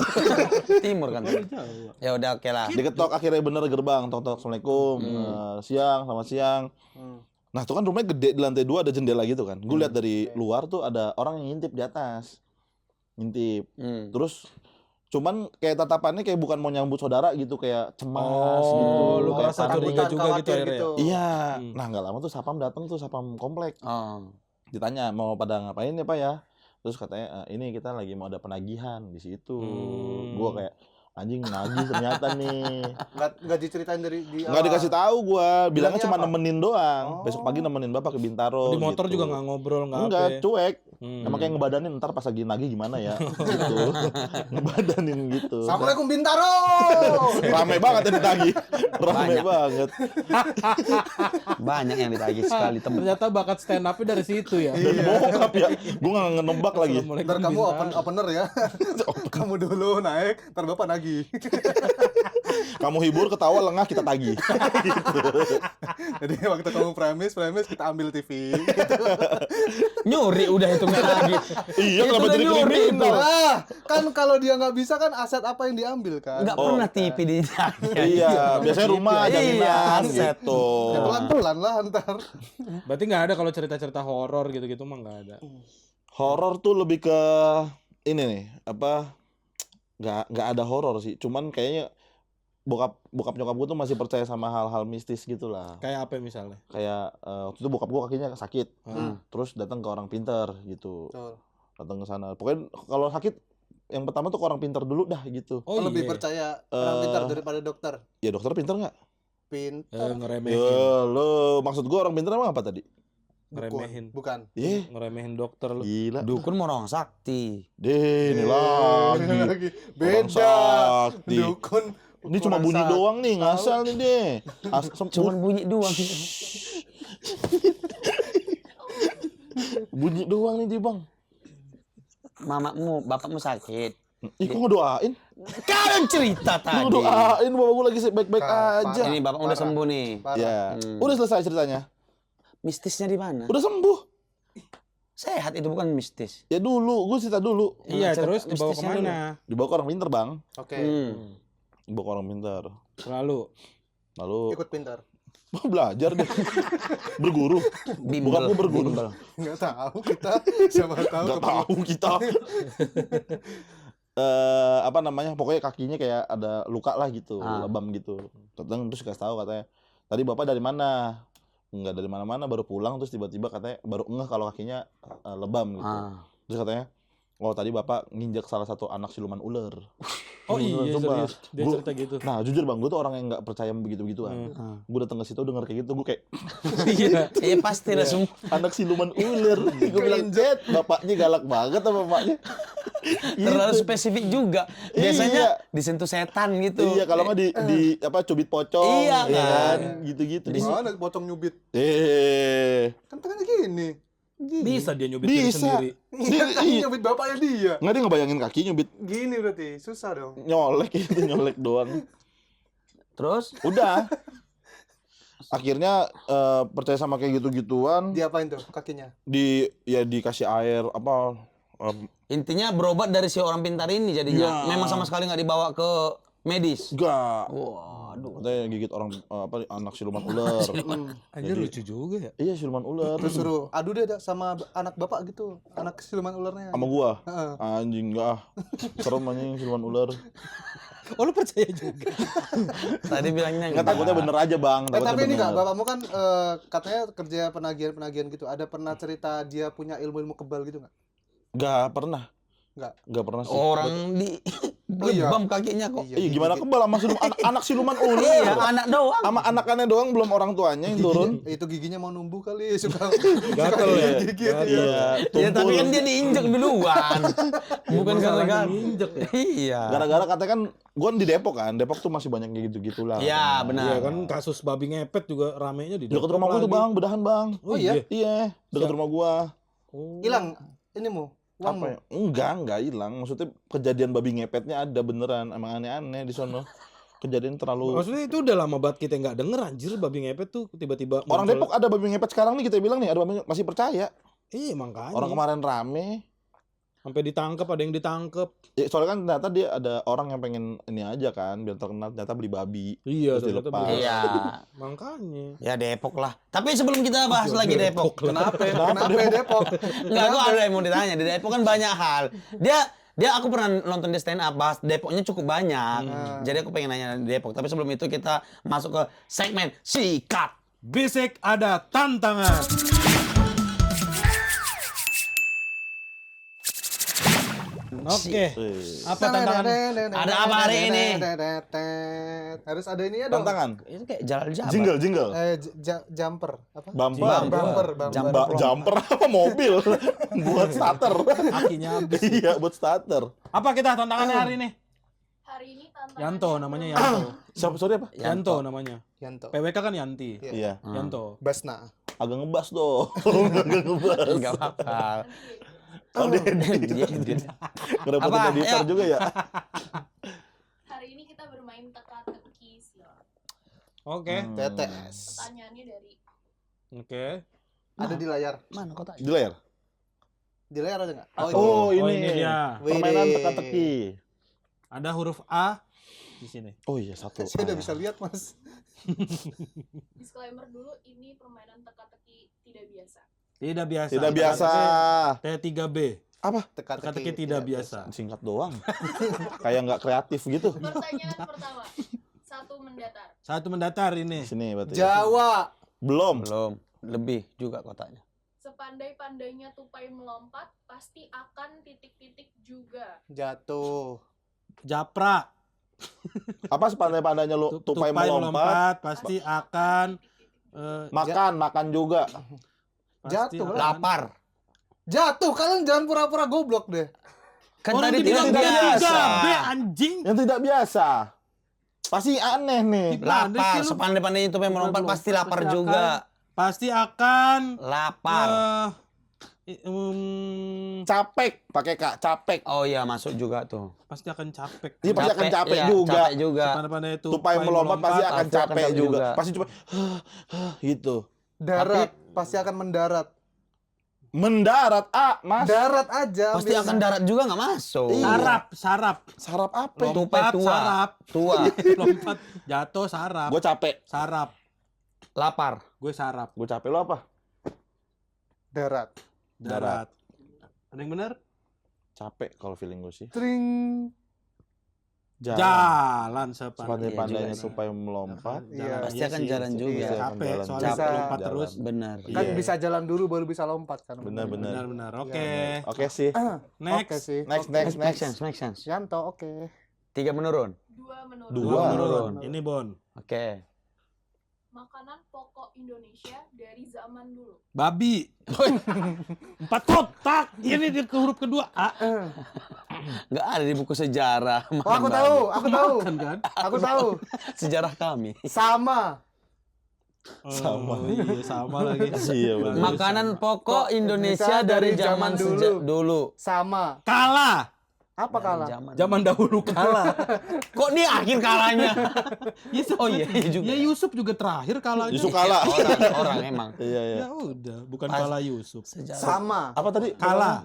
Timur kan. Ya udah oke lah. Diketok akhirnya bener gerbang. Tok. Assalamualaikum. Siang, selamat siang. Nah itu kan rumahnya gede di lantai 2 ada jendela gitu kan. Gue lihat dari luar tuh ada orang yang ngintip di atas. Ngintip. Terus cuman kayak tatapannya kayak bukan mau nyambut saudara gitu, kayak cemas gitu. Lu Kayak merasa parno. curiga juga gitu khawatir akhirnya. Iya. Nah nggak lama tuh sapam datang tuh, sapam komplek. Oh. Ditanya mau pada ngapain ya pak ya. Terus katanya ini kita lagi mau ada penagihan di situ. Gua kayak anjing nagih ternyata nih. Nggak diceritain dari di Nggak dikasih tahu gua, bilangnya Bilangnya cuma apa? nemenin doang. Oh. Besok pagi nemenin bapak ke Bintaro. Di motor gitu. juga nggak ngobrol nggak apa. Enggak, cuek. Hmm. Emang kayak ngebadanin ntar pas lagi nagih gimana ya gitu. Ngebadanin gitu. Assalamualaikum Bintaro. Rame banget yang ditagih. Rame Banyak. banget. Banyak yang ditagih sekali temen. Ternyata bakat stand up-nya dari situ ya. Bokap ya. Gua nggak ngenebak lagi. Assalamualaikum Ntar kamu Bintaro. opener ya. Kamu dulu naik, ntar bapak nagih. Kamu hibur, ketawa, lengah, kita tagih. Jadi waktu kamu premis kita ambil TV. Nyuri udah itu nggak lagi. Iya, Itu kenapa udah jadi nyuri kriminal? Ah, kan kalau dia nggak bisa kan aset apa yang diambil kan? Nggak pernah TV di Iya, biasanya rumah Iya, jaminan aset. gitu. Ya pelan-pelan lah ntar. Berarti nggak ada kalau cerita-cerita horor gitu-gitu mah nggak ada. Horor tuh lebih ke ini nih, apa? Nggak ada horor sih, cuman kayaknya bokap nyokap gue tuh masih percaya sama hal-hal mistis gitu lah. Kayak apa misalnya? Kayak waktu itu bokap gue kakinya sakit, Hmm. terus datang ke orang pinter gitu, Betul. datang ke sana. Pokoknya kalau sakit yang pertama tuh ke orang pinter dulu dah gitu. Oh Lebih iya. percaya orang pintar daripada dokter. Ya dokter pinter nggak? Pintar. Ngeremehin. Ya lo maksud gue orang pinter emang apa tadi? Ngeremehin. Bukan. Ih, Ngeremehin dokter lu. gila. Dukun mau orang sakti. Deh, ini lagi. Orang Beda. sakti. Dukun. Ini cuma orang bunyi sakti. doang nih, ngasal nih deh. Cuman bunyi doang. Bunyi doang nih dia bang. Mamamu, bapakmu sakit. Ih, kok ngedoain? Kau yang cerita Lu tadi. ngedoain bapak gue lagi baik-baik Kapan? aja. Ini bapak udah sembuh nih. Parah. Ya, udah selesai ceritanya. Mistisnya di mana? Udah sembuh. Sehat itu bukan mistis. Ya dulu, gue cerita dulu. Iya, Cerita terus dibawa mistisnya kemana? Dibawa ke orang pinter bang. Oke. Dibawa ke orang pinter. Selalu. Lalu Ikut pintar. belajar deh. Berguru. Bimbel. Bokap gue berguru. Bimbel. Nggak tahu kita. Siapa tahu. Gak ketemu. tahu kita. Apa namanya? Pokoknya kakinya kayak ada luka lah gitu, lebam gitu. Datang terus kasih tahu katanya, tadi bapak dari mana? Enggak dari mana-mana, baru pulang terus tiba-tiba katanya baru ngeh kalau kakinya lebam gitu. Terus katanya, Oh tadi bapak nginjek salah satu anak siluman ular. Oh iya, Sumpah. serius. Dia Gua- cerita gitu. Nah jujur bang, gue tuh orang yang nggak percaya begitu-begituan. Gue datang ke situ denger kayak gitu, gue kayak Iya. Iya pasti lah semua. anak siluman ular. Gue bilang, Jet, bapaknya galak banget sama bapaknya. Terlalu Gitu. spesifik juga. Biasanya Iya. disentuh setan gitu. Iya, kalau nggak di apa cubit pocong, Iya, ya kan? gitu-gitu. Gimana pocong nyubit? Kan Kan tangannya gini. Bisa dia nyubit diri bisa. sendiri. Iya kan nyubit bapaknya dia. Nggak dia ngebayangin kaki nyubit Gini berarti susah dong. nyolek itu nyolek doang. Terus Udah. Akhirnya percaya sama kayak gitu-gituan, Diapain tuh kakinya? dikasih air apa intinya berobat dari si orang pintar ini jadinya. Iya. Memang sama sekali nggak dibawa ke medis. enggak. Waduh. Katanya gigit orang anak siluman ular. Anjir lucu juga ya. Iya, siluman ular. Terus suruh adu deh sama anak bapak gitu, anak siluman ularnya. Sama gua. Heeh. Anjing enggak. Serem anjing siluman ular. Oh lu percaya juga? Tadi bilangnya Enggak, takutnya bener aja, Bang. Takutnya Tapi ini bener. enggak, bapakmu kan katanya kerja penagihan gitu. Ada pernah cerita dia punya ilmu-ilmu kebal gitu enggak? Enggak pernah. Enggak Enggak pernah sih. orang di Oh, iya. lebam kakinya kok. Iya, gimana kebal sama anak siluman ular. Iya, anak doang. Sama anakannya doang, belum orang tuanya yang turun. Itu giginya mau numbuh kali, suka Gatel ya. gigit. Iya, Ya tapi tumpul. kan dia diinjek duluan. Bukan gara-gara Injek ya. Iya. Gara-gara katanya kan gua di Depok kan. Depok tuh masih banyak kayak gitu-gitu lah. Iya, Iya benar. kan kasus babi ngepet juga ramenya di Dekat rumah gua tuh, lagi. Bang, bedahan, Bang. Oh iya? Iya, dekat rumah gua. Oh. Hilang inimu, Apa uangmu. ya? Enggak hilang. Maksudnya kejadian babi ngepetnya ada beneran. Emang aneh-aneh di sono. Kejadian terlalu Maksudnya itu udah lama banget kita nggak denger anjir babi ngepet tuh tiba-tiba orang muncul. Depok ada babi ngepet sekarang nih, kita bilang nih ada babi masih percaya. Iya makanya. Orang kemarin rame. Sampai ditangkap, ada yang ditangkap. Ya, soalnya kan ternyata dia ada orang yang pengen ini aja kan, biar terkenal, ternyata beli babi. Iya, Terus ternyata dilepas. bener. Iya. Makanya. Ya Depok lah. Tapi sebelum kita bahas lagi Depok. Kenapa Depok? Enggak, gua ada yang mau ditanya. Di Depok kan banyak hal. Dia aku pernah nonton di stand up, bahas Depoknya cukup banyak. Jadi aku pengen nanya di Depok. Tapi sebelum itu kita masuk ke segmen Sikat. Bisik ada tantangan. Oke. Apa tantangan? Ada apa hari ini? Harus ada ininya dong. Tantangan. Itu kayak jalan-jalan. Jingle. Jumper apa? Bumper. Bumper. Jumper apa mobil? Buat starter. Kakinya habis. Iya, buat starter. Apa kita tantangannya hari ini? Hari ini tantangannya Yanto namanya Yanto. Siapa sorry apa? Yanto namanya. Yanto. PWK kan Yanti. Iya. Yanto. Basna. Agak ngebas dong. Agak ngebas. Enggak apa-apa. Oh, dia Dia- ngerepotin Apa? editor Ayo. juga ya. hari ini kita bermain teka-teki silang. Oke. TTS. Pertanyaannya dari Oke. Ada di layar. Mana kotaknya? Di layar. Di layar ada nggak? Oh, ini ini. dia. Permainan Wih. teka-teki. Ada huruf A di sini. Oh iya, satu. Saya udah bisa lihat, Mas. disclaimer dulu, ini permainan teka-teki tidak biasa. Tidak biasa. Tidak biasa. T3B. Teka-teki tidak biasa. Singkat doang. Kayak nggak kreatif gitu. Pertanyaan pertama, satu mendatar. Satu mendatar ini. Sini berarti. Jawa. Belum. Belum. Lebih juga kotaknya. Sepandai-pandainya tupai melompat, pasti akan titik-titik juga. Jatuh. Japra. Apa sepandai-pandainya lu tupai melompat? pasti akan Makan juga. pasti Jatuh akan- lah. Lapar. Jatuh, kalian jangan pura-pura goblok deh. Kan Orang tadi dibilang tidak biasa. 3B anjing. Yang tidak biasa. Pasti aneh nih. Lapar. Lu- Sepandai-pandainya itu pengen melompat pasti lapar Pasti juga. Pasti akan Lapar. Capek, pakai Kak, capek. Oh iya, masuk juga tuh. pasti akan capek. Iya, pasti akan capek iya, juga. Capek juga. Pandai-pandai itu Tupai melompat pasti akan pasti akan capek capek juga. juga. Pasti cuma gitu. Darat, pasti akan mendarat. Mendarat, Mas. Darat aja. Pasti akan darat juga nggak masuk. Iya. sarap. Sarap apa? Tupai Lompat, tua. sarap. Tua. Lompat, jatuh, sarap. Gue capek. Sarap. Lapar. Gue sarap. Gue capek, lo apa? Darat. Darat. Ada yang benar? Capek kalau feeling gue sih. Tring. Jalan sepandai. Pandai-pandainya juga sih. supaya melompat. Iya. Pasti akan jalan juga. Iya. Capek Jalan. soalnya Capek. lompat Jalan. terus. Benar. Kan Iya. bisa jalan dulu baru bisa lompat kan. Benar-benar. Benar-benar. Oke. Oke sih. Next. Oke sih. Next. Make sense, make sense. Yanto, oke. 3 menurun. 2 menurun. Dua. Dua menurun. menurun. Ini Bon. Oke. Makanan pokok Indonesia dari zaman dulu. Babi. 4 kotak. Ini di huruf kedua A. Nggak ada di buku sejarah. Oh, aku tahu. Kan kan? Aku tahu. Sejarah kami. Sama. Sama. Oh, iya, sama lagi. Iya, benar. Makanan pokok Indonesia dari zaman dulu. Sama. Kalah. Apa kalah? Zaman dahulu kalah. Kok dia akhir kalahnya? Oh iya juga. Ya Yusuf juga terakhir kalahnya. Yusuf kalah. Orang emang. Iya, iya. Ya udah, bukan Pas. kalah Yusuf. Sejarah. Sama. Apa tadi? Kalah.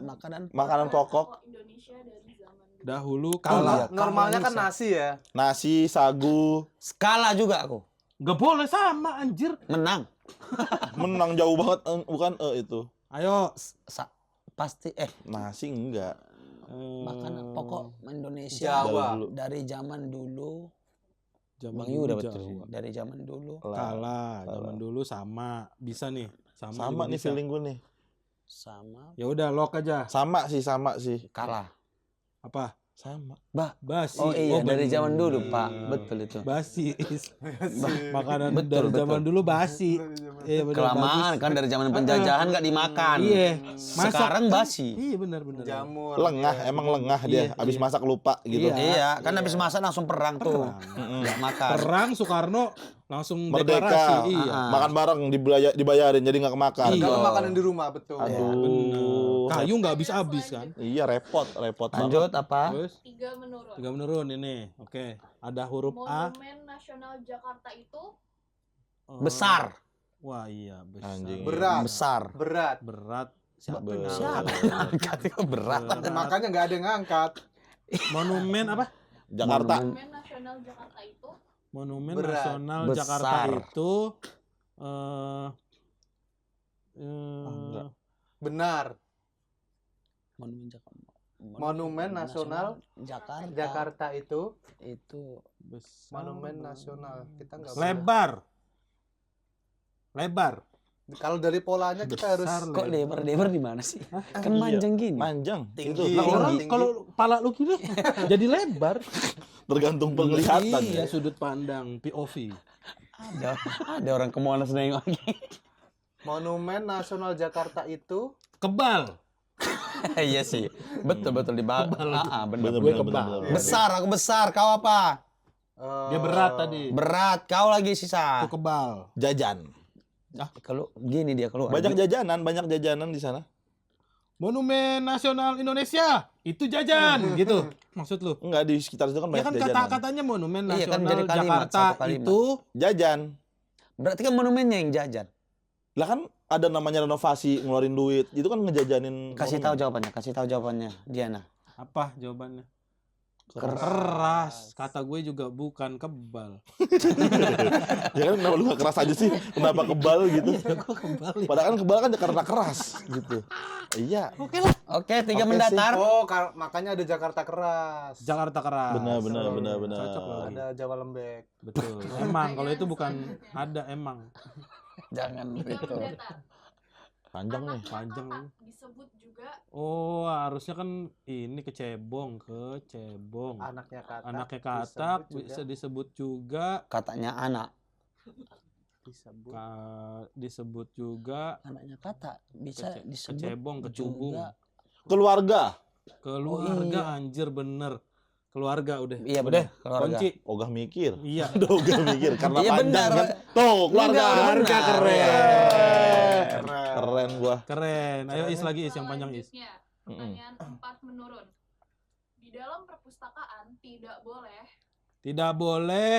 Makanan pokok. Indonesia dari zaman dulu. Dahulu Kalau kalah. normalnya kan nasi ya. Nasi, sagu. Skala juga aku. Gak boleh sama anjir. Menang. Menang jauh banget bukan itu. Ayo. Pasti Nasi enggak. makanan pokok Indonesia Jawa. dari zaman dulu. Zaman Bang dulu Yuda Jawa. betul. Dari zaman dulu. Kalah. Zaman dulu sama. Bisa nih. Sama Sama juga nih bisa. feeling gue nih. Sama Ya udah lock aja. Sama sih. kalah. Apa? Sama. Basi. Oh iya dari bener. zaman dulu Pak. Betul itu. Basi. Makanan Betul, dari zaman betul. dulu basi. Iya benar. Kelamaan kan dari zaman penjajahan nggak dimakan. Iya. Sekarang basi. Iya benar. Jamur. Lengah, emang lengah dia. Iya, Habis iya. masak lupa gitu. Iya. Iya, kan habis masak langsung perang tuh. Mm-mm. Nggak makan. Perang Soekarno langsung Merdeka. deklarasi. Iya. Makan bareng dibayarin jadi nggak kemakan. Iya. Kalau makanan di rumah betul. Aduh. Kayu nggak habis-habis kan. Iya repot banget. Lanjut apa? Terus 3 menurun. 3 menurun ini. Oke. Ada huruf A. Monumen Nasional Jakarta itu Besar. Wah iya besar. Anjing. Berat. Besar. Berat. Berat. Siapa Berat. yang Siapa ngangkat? yang angkat itu berat? Makanya nggak ada yang ngangkat. Monumen apa? Jakarta. Monumen Nasional Jakarta itu Monumen Berat. Nasional Besar. Jakarta itu enggak. Benar. Monumen Jakarta. Monumen Nasional Jakarta. Jakarta itu Itu besar. monumen nasional. Kita nggak Lebar. Lebar. boleh. Kalau dari polanya kita harus Besar, kok lebar di mana sih? Kan Iya. manjang gini. Manjang. Tinggi. Itu Lah orang Tinggi. kalau pala lu gini jadi lebar. tergantung penglihatan. Iya, ya. sudut pandang POV. Ada orang ke Monas nengok lagi. Monumen Nasional Jakarta itu Kebal. Iya sih. Betul di bawah. Benar. Bener, Gue bener, kebal. bener, bener. Besar, aku besar. Kau apa? Dia berat tadi. Berat. Kau lagi sisa. Aku kebal. Jajan. Kalau gini dia keluar. Banyak jajanan di sana. Monumen Nasional Indonesia itu jajan gitu. Maksud lu? Enggak di sekitar itu kan Ya banyak kan jajanan. kata-katanya Monumen Iya, kan Nasional jadi kalimat, Jakarta satu kalimat. itu Jajan. Berarti kan monumennya yang jajan. Lah kan ada namanya renovasi, ngeluarin duit. Itu kan ngejajanin. Kasih tahu jawabannya, Diana. apa jawabannya? Keras. Keras. Kata gue juga bukan kebal. Ya kan kenapa lu gak keras aja sih? Kenapa kebal gitu? Gue kebal. Padahal kan kebal kan karena keras gitu. Iya. Oke lah. Oke, 3 Oke mendatar. makanya ada Jakarta keras. Jakarta keras. Benar. Cocok loh. Ada Jawa Lembek. Betul. Emang kalau itu bukan ada emang. Jangan 3 itu. mendatar. Panjang nih. Anaknya Panjang Katak nih. disebut juga Oh, harusnya kan ini kecebong. Anaknya Katak. Anaknya Katak bisa disebut juga Katanya anak. disebut juga Anaknya kata bisa disebut kecebong, kecubung. juga. Keluarga. Keluarga anjir bener. Keluarga udah. Iya benar, keluarga. Kunci. Ogah mikir. Iya. Udah ogah mikir karena Iya, panjang benar. kan. Tuh, keluarga. Keluarga Keren. Keren. Keren gua. Keren. Ayo Is lagi Is yang panjang Is. selanjutnya. Pertanyaan 4 menurun. Di dalam perpustakaan Tidak boleh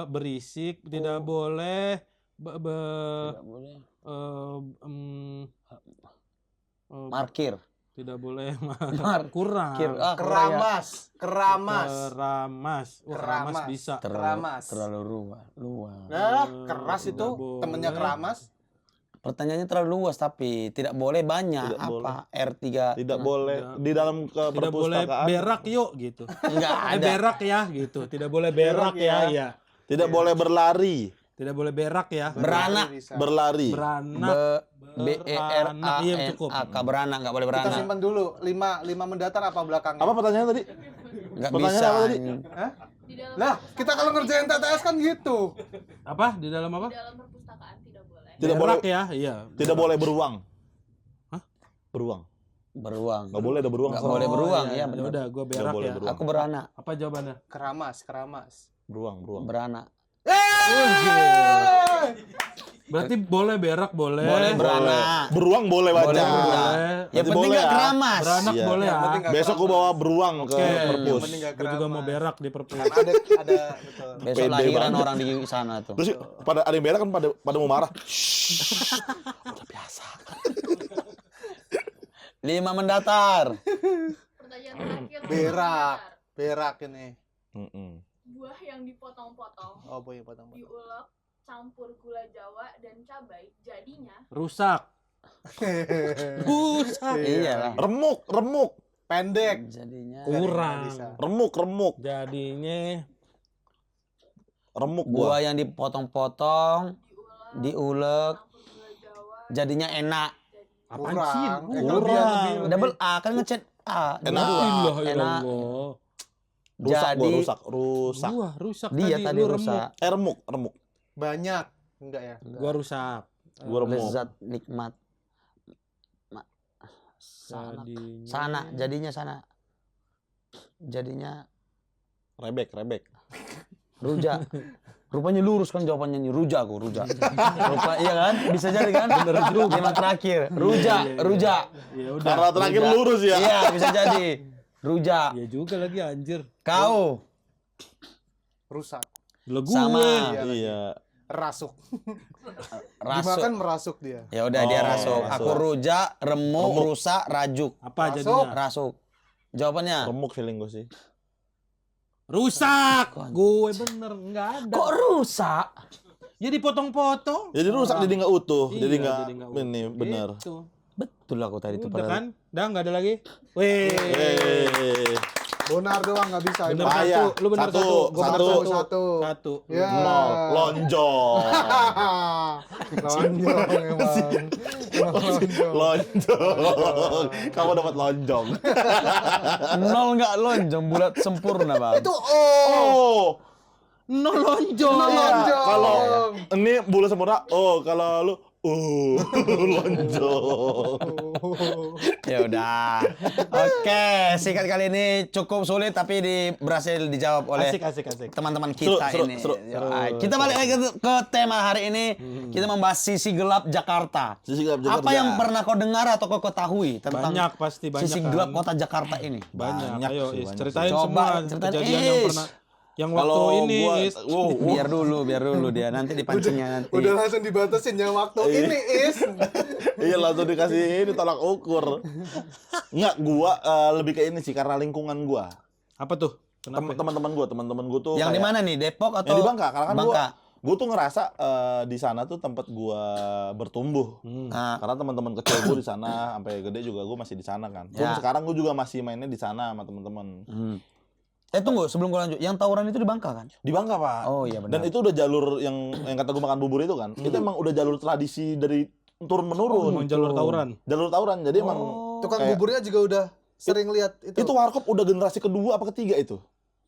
berisik, tidak boleh Tidak boleh. Markir. tidak boleh Kurang. kurang. Keramas. Keramas. Wah, keramas Keramas. bisa. Keramas. Terlalu luas. Nah, keras Tidak itu boleh. temennya keramas. Pertanyaannya terlalu luas tapi tidak boleh banyak. Tidak Apa R3? Tidak boleh di dalam Tidak boleh perpustakaan. berak yuk gitu. Enggak ada. Berak ya gitu. Tidak boleh berak ya, iya. Tidak boleh berlari. Tidak boleh berak ya. Beranak. Bisa. Berlari. Beranak. Iya, cukup. BERANAK. Beranak enggak boleh Kita beranak. simpan dulu. 5 mendatar apa belakangnya? Apa pertanyaannya tadi? Enggak Pertanyaannya bisa. apa tadi? Hah? Di dalam Lah, kita kalau ngerjain TTS kan gitu. Apa? Di dalam apa? di dalam perpustakaan tidak boleh. Tidak Berak boleh. ya, iya. Tidak boleh beruang. Hah? Beruang. Beruang. Nggak boleh ada beruang. Nggak soalnya. boleh beruang, iya. iya Ya benar. udah, gua berak boleh ya. beruang. Aku beranak. Apa jawabannya? Keramas. Beruang. Beranak. Berarti boleh berak, boleh. Boleh beranak. Beruang boleh baca. Boleh beruang. Boleh. Yang Berarti penting boleh enggak ya. keramas. Beranak Iya. boleh Yang ya. penting nggak Besok gua bawa beruang ke Oke. perpus. Yang penting nggak Gue juga mau keramas. berak di perpus. Kan ada betul. Besok Pede lahiran banget. orang di sana tuh. Terus pada ada yang berak kan pada mau marah. Udah biasa. 5 mendatar. Pertanyaan terakhir. Berak. benar. Berak ini. Mm-mm. Buah yang dipotong-potong, Oh, boy, potong. diulek, campur gula Jawa dan cabai, jadinya Rusak. Rusak. Iyalah. Remuk. Pendek. Jadinya Kurang. Bisa. Remuk. Jadinya Remuk buah gua. yang dipotong-potong, diulek, campur gula Jawa, jadinya enak. apaan Kurang. sih? Lebih. Double A kan ngechat A. Enak. Dua. Ya Enak. Allah. Rusak Jadi rusak. Gua rusak dia tadi lu remuk. rusak. Remuk. Banyak. Enggak ya? Gua rusak. Gua remuk. Lezat nikmat. Sana. Jadinya Sana, jadinya sana. Jadinya Rebek. rujak. Rupanya lurus kan jawabannya nih, rujak. Iya kan? Bisa jadi kan? Bener juga. Lima terakhir, rujak. Ya udah. Karena terakhir Rujak. lurus ya. Iya, bisa jadi. Rujak. Ya juga lagi anjir. Kau Rusak. Lo gue. sama Iya. Rasuk. rasuk. Dimakan merasuk dia. Ya udah dia Oh, rasuk. rasuk. Aku rujak, remuk, rusak, rajuk. Apa Masuk. jadinya? Rasuk. Jawabannya Remuk feeling gue sih. Rusak. Gue bener nggak ada. kok rusak? Jadi potong-potong. Jadi rusak jadi nggak utuh. Iya, jadi nggak utuh. ini benar. Gitu. Betul aku tadi itu Udah padahal. kan? Udah nggak ada lagi. Weh. Bonar doang nggak bisa. Bener Payah. satu. Lu bener Satu. satu. Gua bener Satu. Satu. Satu. Ya. Nol. Lonjong. Lonjong emang. Lonjong. Lonjong. Kamu dapat lonjong. Nol nggak lonjong, bulat sempurna bang. Itu Oh. Nol lonjong. Nol lonjong. Kalau ini bulu sempurna. Oh, kalau lu lonjong. Ya udah. Oke, singkat kali ini cukup sulit tapi berhasil dijawab oleh Asik. teman-teman kita Seru, ini. seru. Kita balik lagi ke tema hari ini. Kita membahas sisi gelap Jakarta. Sisi gelap Apa Jakarta. yang pernah kau dengar atau kau ketahui tentang Banyak pasti banyak. sisi kan. gelap kota Jakarta ini? Banyak. Banyak Ayo sih, Is, banyak ceritain sih. semua Coba, ceritain, kejadian yang Is. pernah yang waktu Kalau ini gua, Is. Biar dulu dia nanti dipancingnya nanti. Udah langsung dibatasin ya waktu ini Is. Iya langsung dikasih ini tolak ukur. Enggak, gua lebih ke ini sih karena lingkungan gua. Apa tuh? Kenapa? Teman-teman gua tuh Yang di kayak- mana nih? Depok atau Yang di Bangka, karena kan Bangka? gua tuh ngerasa di sana tuh tempat gua bertumbuh. Nah, Karena teman-teman kecil gua di sana sampai gede juga gua masih di sana kan. Pun Ya. sekarang gua juga masih mainnya di sana sama teman-teman. tunggu sebelum gua lanjut. Yang tawuran itu di Bangka kan? Di Bangka, Pak. Oh iya benar. Dan itu udah jalur yang kata gua makan bubur itu kan. Itu emang udah jalur tradisi dari turun menurun. Emang jalur tawuran. Jalur tawuran. Jadi emang Tukang kayak- buburnya juga udah sering lihat itu warkop udah generasi kedua apa ketiga itu.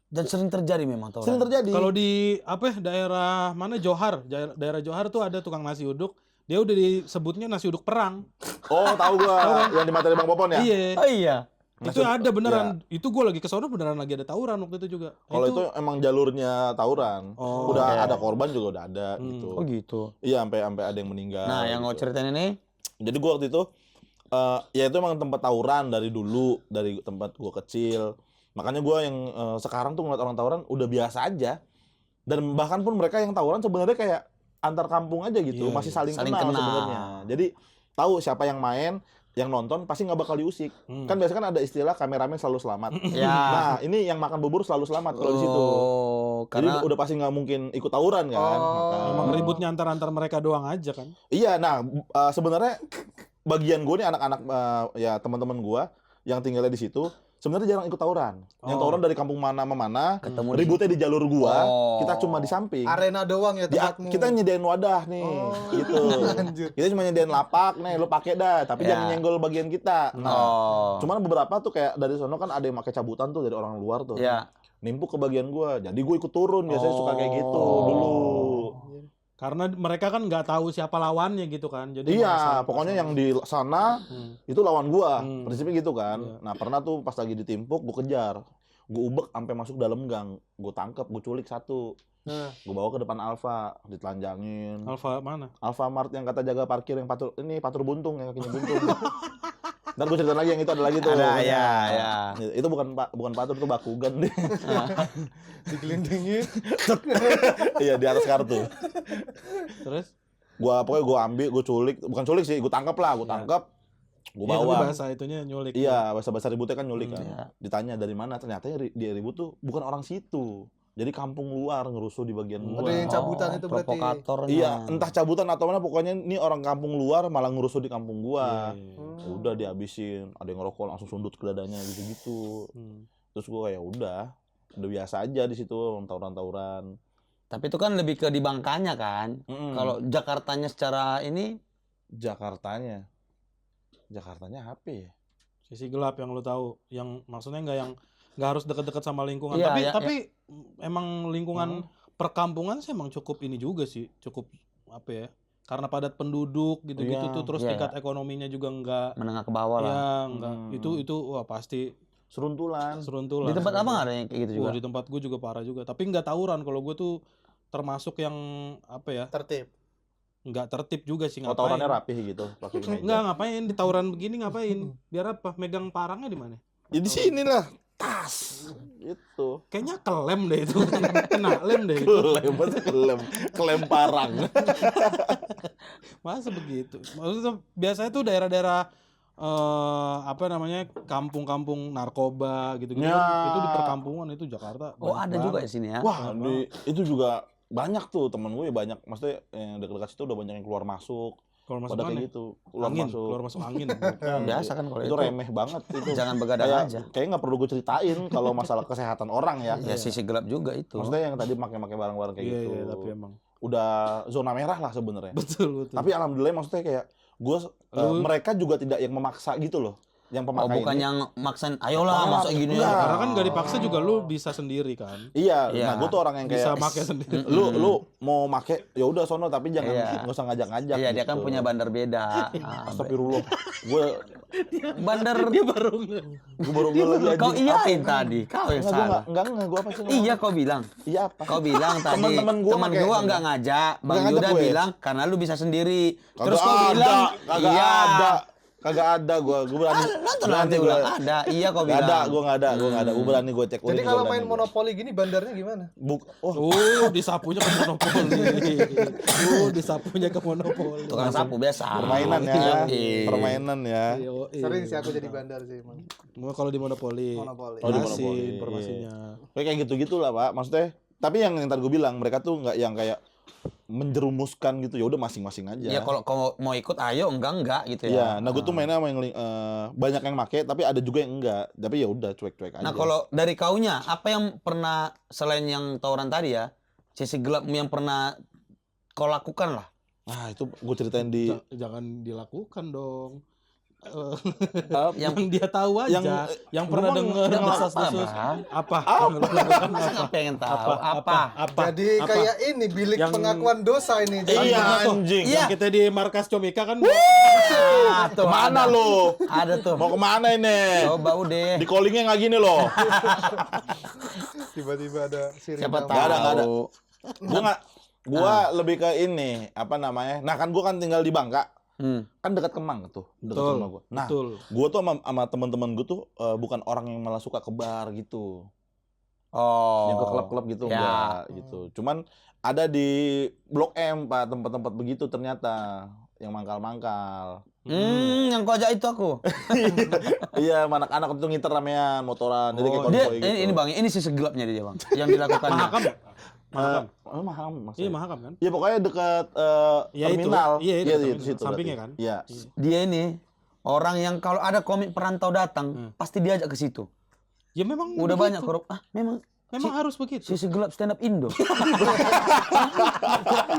Dan sering terjadi memang tawuran. Sering terjadi. Kalau di apa ya, daerah mana Johar, daerah Johar tuh ada tukang nasi uduk. Dia udah disebutnya nasi uduk perang. Oh, tahu gua yang di materi Bang Popon ya. Iya. Oh iya. Itu ada beneran. Itu gua lagi ke sono beneran lagi ada tawuran waktu itu juga. Kalau itu emang jalurnya tawuran. Oh, udah oke. ada korban juga udah ada gitu. Oh gitu. Iya, sampai ada yang meninggal. Nah, yang mau gitu. ceritain ini Jadi gua waktu itu ya itu emang tempat tawuran dari dulu, dari tempat gua kecil. Makanya gua yang sekarang tuh ngeliat orang tawuran udah biasa aja. Dan bahkan pun mereka yang tawuran sebenarnya kayak antar kampung aja gitu, Iya, masih iya. saling Saling kenal kenal. sebenarnya. Jadi tahu siapa yang main, yang nonton pasti nggak bakal diusik. Kan biasanya kan ada istilah kameramen selalu selamat. ya. Nah, ini yang makan bubur selalu selamat kalau di situ. Oh. Jadi karena udah pasti nggak mungkin ikut tawuran kan. Maka- Emang ributnya antar mereka doang aja kan. Iya, nah sebenarnya bagian gue nih anak-anak ya teman-teman gue yang tinggalnya di situ sebenarnya jarang ikut tawuran. Yang Oh. tawuran dari kampung mana sama mana, ketemu di ributnya di jalur gua, Oh. kita cuma di samping. Arena doang ya tempatmu. Kita nyediain wadah nih, Oh. gitu. Lanjut. Kita cuma nyediain lapak nih, lu pakai dah, tapi Ya. jangan nyenggol bagian kita. Nah, Oh. cuman beberapa tuh kayak dari sono kan ada yang pakai cabutan tuh dari orang luar tuh. Ya. Nimpuk ke bagian gua. Jadi gue ikut turun, biasanya suka kayak gitu Oh. dulu. Karena mereka kan nggak tahu siapa lawannya gitu kan. Jadi Iya, merasa- pokoknya yang di sana Hmm. itu lawan gua. Hmm. Prinsipnya gitu kan. Iya. Nah, pernah tuh pas lagi ditimpuk gua kejar. Gua ubek sampai masuk dalam gang. Gua tangkep, gua culik satu. Nah, Gua bawa ke depan Alfa, ditelanjangin. Alfa mana? Alfamart yang kata jaga parkir yang patur buntung yang kakinya buntung. Ntar gue cerita lagi yang itu ada lagi tuh. Ada, ya. Itu bukan patur, itu Bakugan deh. digelindingin. Iya, di atas kartu. Terus? Pokoknya gua ambil, gua culik, bukan culik sih, gua tangkap lah, gua tangkap. Gua Iya, tapi bawa. bahasa itunya nyulik. Iya, bahasa ributnya kan nyulik kan. Iya. Ditanya dari mana, ternyata dia ribut tuh bukan orang situ. Jadi kampung luar ngerusuh di bagian Ada gua. yang cabutan itu berarti. Provokatornya. Iya, entah cabutan atau mana, pokoknya ini orang kampung luar malah ngerusuh di kampung gua. Iya. Hmm. Udah dihabisin, ada yang ngerokok langsung sundut ke dadanya gitu-gitu. Hmm. Terus gua kayak udah biasa aja di situ tawuran-tawuran. Tapi itu kan lebih ke di Bangkanya kan. Mm-mm. Kalau Jakartanya secara ini Jakartanya apa ya? Sisi gelap yang lu tahu, yang maksudnya nggak harus deket-deket sama lingkungan. Iya, Tapi emang lingkungan perkampungan sih emang cukup ini juga sih, cukup apa ya? Karena padat penduduk gitu-gitu Iya, tuh, terus iya, tingkat ekonominya juga nggak, menengah ke bawah lah. ya nggak. Hmm. Itu wah pasti Seruntulan. seruntulan. Di tempat abang ada yang kayak gitu Wah, juga. di tempat gue juga parah juga. Tapi nggak tawuran. Kalau gue tuh termasuk yang apa ya? Tertib. Nggak tertib juga sih. Oh, tawurannya rapih gitu, pakai kemeja. Nggak, ngapain di tawuran begini ngapain? Biar apa? Megang parangnya di mana? Ya di sini lah, tas. Gitu. Kayaknya kelem deh itu. Kena lem deh itu. Kelem parang. Masa begitu? Maksudnya biasanya tuh daerah-daerah apa namanya, kampung-kampung narkoba gitu-gitu. Ya. Itu di perkampungan itu Jakarta. Oh, banyak ada juga banget. di sini ya. Wah, itu juga banyak tuh temen gue banyak. Maksudnya yang dekat-dekat situ udah banyak yang keluar masuk. Keluar masuk Pada mana? kayak gitu. Keluar Angin, masuk. keluar masuk angin. Biasa kan kalau Itu remeh banget itu. Jangan begadang Kayak aja. kayaknya nggak perlu gue ceritain kalau masalah kesehatan orang ya. Ya sisi gelap juga itu. Maksudnya yang tadi pakai barang-barang kayak Iya, gitu. iya, tapi emang Udah zona merah lah sebenarnya. betul. Tapi alhamdulillah maksudnya kayak mereka juga tidak yang memaksa gitu loh. Yang Oh, pemakai bukan ini. yang maksain, ayolah masuk gini. enggak. karena kan nggak dipaksa juga, lu bisa sendiri kan. Iya, Iya. nah gue tuh orang yang Bisa kayak make sendiri. lu mau make ya udah sono tapi jangan Iya. nggak usah ngajak-ngajak. Iya, dia kan gitu. punya bandar beda. Astagfirullah. Gue Bandar Dia baru baru ngeh lagi kau anjing. iyain tadi. Kau yang salah. Enggak gue apa sih? Iya, kau bilang. Iya apa? Kau bilang tadi Teman-teman gua teman pakai- gua nggak ngajak. Bang Nggak ngajak Yuda gue. bilang karena lu bisa sendiri. Terus Kagak kau ada, bilang kagak iya. ada. Kagak ada gue berani. Nonton nanti ulang ada. Iya kau Gak bilang. ada, gue nggak ada. Gue berani gue cek. Jadi kalau main monopoli gini bandarnya gimana? disapunya ke monopoli. Disapunya ke monopoli. Tukang sapu biasa. permainan ya. Iya. Permainan ya. Yoi. Sering sih aku jadi bandar sih emang. Mau kalau di monopoli. Monopoli. Oh, di Jelasin monopoli. informasinya. Kayak gitu lah Pak. Maksudnya, tapi yang tadi gue bilang mereka tuh nggak yang kayak menjerumuskan gitu. Ya udah masing-masing aja. Ya kalau kau mau ikut ayo enggak gitu Iya, ya. nah gue tuh mainnya sama yang banyak yang make, tapi ada juga yang enggak. Tapi ya udah cuek-cuek aja. Nah, kalau dari kaunya apa yang pernah selain yang tawuran tadi ya, sisi gelap yang pernah kau lakukan lah? Nah, itu gue ceritain di Jangan dilakukan dong. Yang Yang dia tahu aja, yang pernah gua dengar yang desas-desus. Bang? Apa? Yang lu lakukan apa? pengen tahu apa? Jadi kayak ini bilik Yang- pengakuan dosa ini. Jadi Iya, Pernah tuh, anjing. Iya. Yang kita di markas Comika kan. Ah, tuh Kemana ada. lu? Ada tuh. Mau kemana ini? Coba udah. Di callingnya nggak gini loh. tiba-tiba ada sirine. Siapa apa. tahu. ada, nggak ada. Gua lebih ke ini, apa namanya? Nah, kan gua kan tinggal di Bangka. Kan dekat Kemang tuh, dekat Betul, rumah gua. Nah, Betul. gua tuh sama teman-teman gua tuh bukan orang yang malah suka ke bar gitu. Oh. Yang ke klub-klub gitu Ya. enggak gitu. Cuman ada di Blok M Pak tempat-tempat begitu ternyata yang mangkal-mangkal. Yang kau ajak itu aku. Iya, anak-anak itu ngiter ramean motoran. Jadi kayak Dia konvoy gitu. ini Bang, ini sisi gelapnya dia Bang. Yang dilakukan. Mahakam ya? Mahakam. Mahakam maksudnya. Iya, Mahakam kan? Iya pokoknya dekat Iya, itu. terminal. Iya, itu di terminal. situ Sampingnya berarti. kan? Iya. Dia ini orang yang kalau ada komik perantau datang pasti diajak ke situ. Ya memang Udah begitu. banyak Memang harus begitu. sisi gelap stand up Indo.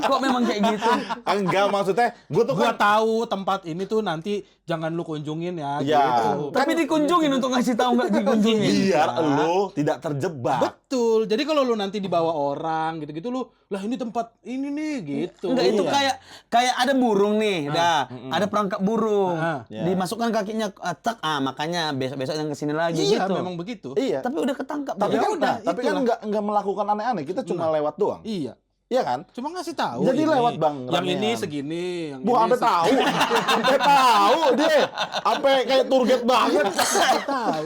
Kok memang kayak gitu? Enggak maksudnya gue tuh Gua kan tahu tempat ini tuh nanti jangan lu kunjungin ya. Iya. Gitu. Tapi dikunjungin untuk ngasih tahu nggak dikunjungin. biar lu tidak terjebak. Betul. Jadi kalau lu nanti dibawa orang gitu-gitu lu, lah ini tempat ini nih gitu. Enggak itu Iya. kayak ada burung nih, ada perangkap burung. Ya. Dimasukkan kakinya makanya besok-besok yang kesini lagi Iya, gitu. memang begitu. Iya. Tapi udah ketangkap. Tapi dia. kan, udah, tapi kan itulah. nggak melakukan aneh-aneh. Kita cuma lewat doang. Iya. Iya kan? Cuma ngasih tahu. Jadi ini. lewat, Bang, Yang ramean. ini segini, yang Bukan ini sampai tahu. Sampai tahu dia. Sampai kayak tour guide banget. tahu.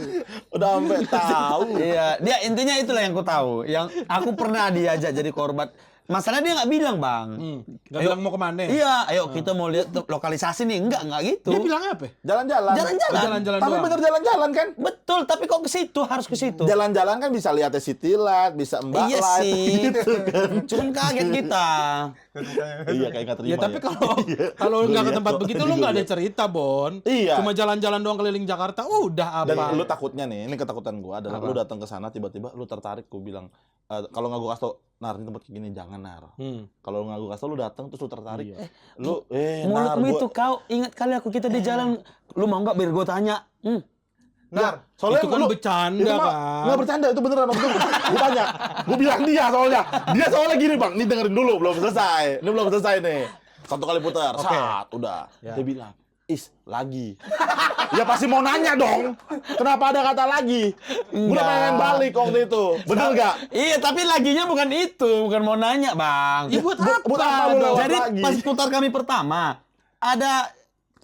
Udah sampai tahu. Iya, dia intinya itulah yang ku tahu. Yang aku pernah diajak jadi korban. Masalah dia nggak bilang, Bang. Gak bilang mau kemana. Iya, ayo kita mau lihat lokalisasi nih. Enggak gitu. Dia bilang apa? Jalan-jalan. Jalan-jalan. Jalan-jalan Tapi doang. bener jalan-jalan kan? Betul, tapi kok ke situ harus ke situ. Jalan-jalan kan bisa lihat City Light, bisa Mbak Iya Light. sih. Gitu kan. Cuman kaget kita. Iya kayak nggak terima Ya tapi kalau Gua nggak ke lihat tempat kok. begitu Tadi lu gua nggak ada lihat. cerita, Bon. Iya. Cuma jalan-jalan doang keliling Jakarta, udah Dan apa? lu takutnya nih, ini ketakutan gua adalah lu datang ke sana tiba-tiba lu tertarik, gua bilang kalau nggak gua kasih tau, Nar ini tempat kayak gini jangan Nar. Kalau nggak gua kasih tau lu datang terus lu tertarik. Lu Nar Mulutmu gua itu kau ingat kali aku kita di jalan. Lu mau nggak biar gue tanya? Nar, soalnya Itu kan lu- bercanda, itu mah kan? nggak bercanda, itu beneran betul. Gue tanya, gue bilang dia soalnya gini Bang, ini dengerin dulu, belum selesai, ini belum selesai nih. Satu kali putar, saat udah. Ya. Dia bilang, lagi. Ya pasti mau nanya dong, kenapa ada kata lagi? Gue udah Enggak. pengen balik waktu itu, bener nggak? Iya, tapi laginya bukan itu, bukan mau nanya, Bang. Ya buat apa? Buat apa lu lewat Jadi lagi? pas putar kami pertama ada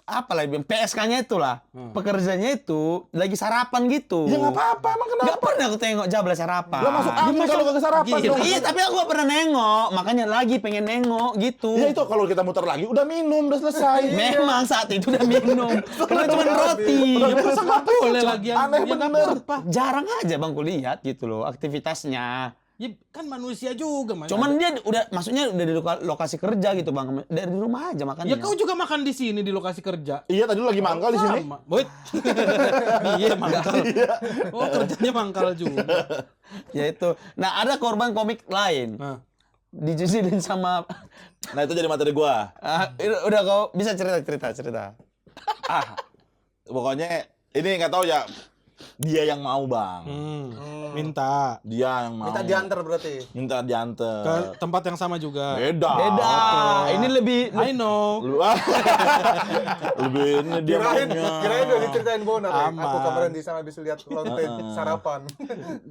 apa lagi PSK-nya itulah. Pekerjanya itu lagi sarapan gitu. Ya nggak apa-apa, emang Nggak kenapa? pernah aku tengok Jabla sarapan. Lah masuk angin kalau kagak sarapan Gila. dong. Iya, tapi aku gak pernah nengok, makanya lagi pengen nengok gitu. Ya itu kalau kita muter lagi udah minum, udah selesai. Memang saat itu udah minum, karena cuma roti. Ya masa nggak boleh lagi yang Aneh Iya, ya nggak bener. apa-apa. Jarang aja Bang kulihat gitu loh aktivitasnya. Ya kan manusia juga, Mas. Cuman dia udah, maksudnya udah di lokasi kerja gitu Bang, dari rumah aja makannya. ya kau juga makan di sini di lokasi kerja. Iya tadi lu lagi mangkal di sini. Sama. Boy. Iya, mangkal. Oh, kerjanya mangkal juga. Ya itu. Nah ada korban komik lain, Nah, dijusilin sama. Nah itu jadi materi gua. Udah kau bisa cerita. Pokoknya ini nggak tahu ya, dia yang mau Bang. minta Dia yang mau. kita diantar berarti. Minta diantar. ke tempat yang sama juga. Beda. Beda. Ini lebih. I know. Lu lebih ini dia maunya. Kirain udah diceritain Bonar. Aman. Aku kemarin di sana habis lihat lonte sarapan.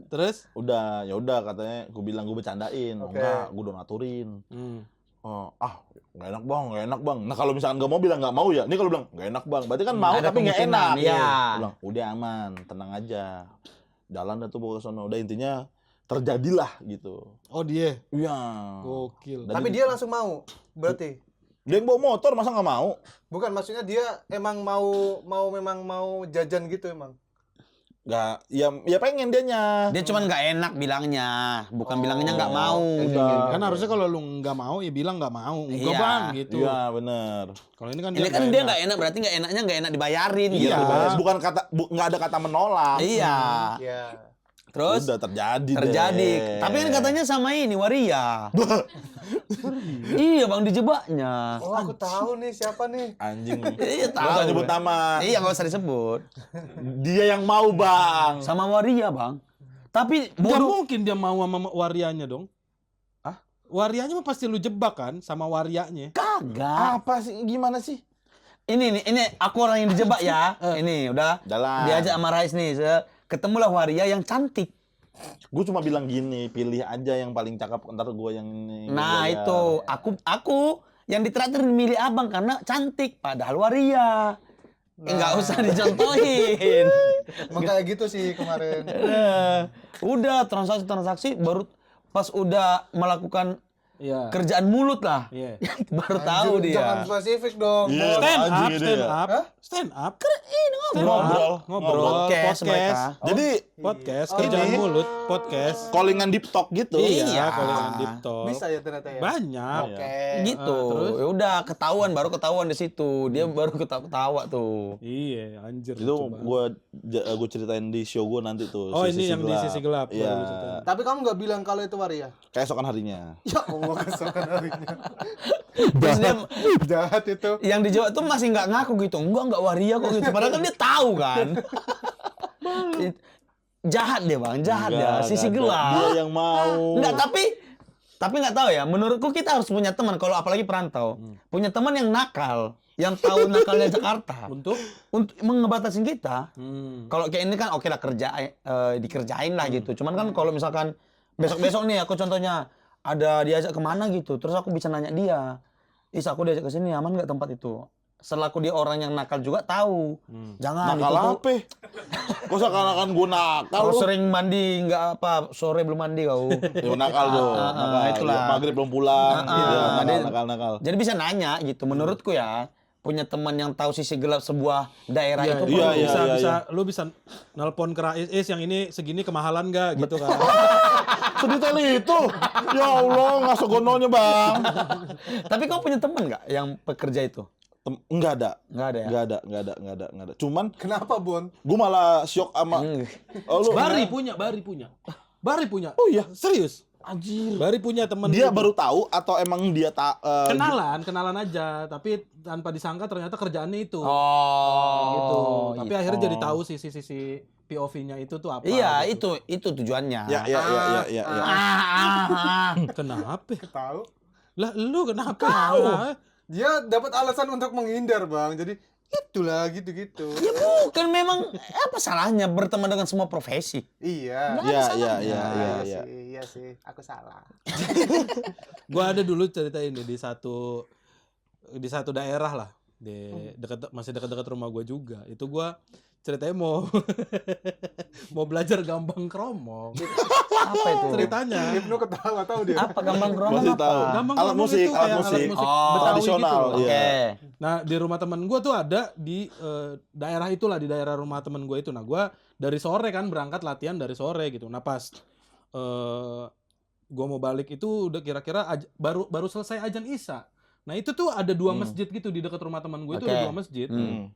Terus? Udah, ya udah katanya gue bilang gue bercandain. Oke. Enggak, gue donaturin. Hmm. Nggak enak bang. Nah kalau misalkan nggak mau bilang nggak mau ya. Ini kalau bilang nggak enak bang, berarti kan mau Ada tapi nggak kemungkinan, enak. iya. Gua bilang udah aman, tenang aja. Jalan dah tuh bawa ke sono. Udah intinya terjadilah gitu. Oh, dia. Iya. Gokil. Dan Tapi dia langsung mau. Berarti. Dia yang bawa motor masa nggak mau? Bukan, maksudnya dia emang memang mau jajan gitu emang. Nggak, ya pengen dianya. Dia cuman nggak enak bilangnya, bukan bilangnya nggak mau. Udah. Kan harusnya kalau lu nggak mau ya bilang nggak mau. Enggak, Iya. Bang, gitu. Iya bener. Kalau ini kan Ini kan dia nggak enak, berarti nggak enaknya nggak enak dibayarin Iya. gitu. Bukan kata, nggak ada kata menolak. Iya. Iya. Terus Udah terjadi. terjadi. deh. Tapi kan katanya sama ini Waria. Iya Bang dijebaknya. Oh, aku tahu nih siapa nih. Anjing. Iya Nggak usah tahu. nyebut nama. Iya nggak usah disebut. Dia yang mau bang. Sama Waria Bang. Tapi Nggak bodoh. mungkin dia mau sama warianya dong. Ah? Warianya mah pasti lu jebak kan sama warianya. Kagak. Apa sih? Gimana sih? Ini aku orang yang dijebak ya. Ini udah Jalan. diajak sama Rais nih. Ketemulah Waria yang cantik. Gue cuma bilang gini, pilih aja yang paling cakep, ntar gue yang ini. Nah gua bayar. itu aku yang ditraktir milih abang karena cantik padahal Waria. Nggak usah dicontohin. Emang kayak gitu sih kemarin. Udah transaksi baru pas udah melakukan Iya. kerjaan mulut lah. Iya. Baru tahu Anjir, dia. Jangan spesifik dong. Iya, Stand up, anjing ini stand ya. up. Hah? Stand up. Ini Ngobrol. Podcast mereka. Jadi Podcast, kerjaan mulut, podcast. callingan deep talk gitu. Iya, kalau deep talk. Bisa ya ternyata ya. Banyak. Oke. Gitu. terus? Ya udah ketahuan di situ. Dia baru ketawa tuh. Iya, anjir. Itu lucu banget. gue ceritain di show gue nanti tuh. Oh, ini yang di sisi gelap. Iya. baru lu ceritain. Tapi kamu nggak bilang kalau itu waria? Keesokan harinya. Ya Allah, kesokan harinya. Terus dia Jahat itu. yang dijawab tuh masih nggak ngaku gitu. Enggak waria kok gitu. Padahal kan dia tahu kan. Jahat dia bang, jahat ya. Sisi Nggak ada. gelap. Dia yang mau. Enggak, tapi nggak tahu ya. Menurutku kita harus punya teman kalau apalagi perantau. Punya teman yang nakal, yang tahu nakalnya Jakarta. Untuk Untuk ngebatasin kita. hmm. Kalau kayak ini kan oke lah dikerjain lah gitu. Cuman kan kalau misalkan besok-besok nih aku contohnya ada diajak kemana gitu, terus aku bisa nanya dia, Is aku diajak ke sini aman nggak tempat itu? Selaku dia orang yang nakal juga tahu. Jangan Nakal itu tuh. apa? Kok seakan-akan gue nakal Kalau lu? sering mandi nggak apa, sore belum mandi kau. Ya, nakal tuh. Nakal. itulah. Ya, maghrib belum pulang. Iya, nakal. Jadi bisa nanya gitu. Menurutku ya, punya teman yang tahu sisi gelap sebuah daerah Iya, itu iya, perlu. iya. bisa lu bisa nelpon ke Rais, yang ini segini kemahalan nggak gitu kan. Sedetail itu. Ya Allah, nggak segononya bang. Tapi kau punya teman nggak yang pekerja itu? Enggak ada. Nggak ada ya? Enggak ada. Cuman Kenapa, Bon? gue malah syok sama oh, lu. Bari punya. Oh iya, serius. Anjir. Bari punya teman. Dia gitu. baru tahu atau emang dia kenalan aja, tapi tanpa disangka ternyata kerjaannya itu. Oh, gitu. Tapi gitu. akhirnya jadi tahu sisi POV-nya itu tuh apa. Iya, gitu. itu tujuannya. Ya. Kenapa? Tahu? Lah lu kenapa? Dia dapat alasan untuk menghindar, Bang. Jadi itulah gitu-gitu. Ya bukan, memang apa salahnya berteman dengan semua profesi? Iya. Iya. Iya sih, aku salah. Gua ada dulu cerita ini di satu daerah lah, di masih dekat-dekat rumah gua juga. Itu gua ceritanya mau belajar gambang kromong. Apa itu? Ceritanya Ibnu ketawa tahu dia. Apa gambang kromong Masih apa? tahu. Gambang Alat kromong musik, itu kayak alat musik. Oh, Betawi tradisional, gitu. iya. Oke. Nah, di rumah temen gue tuh ada di daerah itulah, di daerah rumah temen gue itu. Nah, gue dari sore kan berangkat latihan dari sore gitu. Nah, pas gue mau balik itu udah kira-kira baru selesai ajan Isya. Nah, itu tuh ada dua masjid gitu di dekat rumah teman gue itu Oke. ada dua masjid.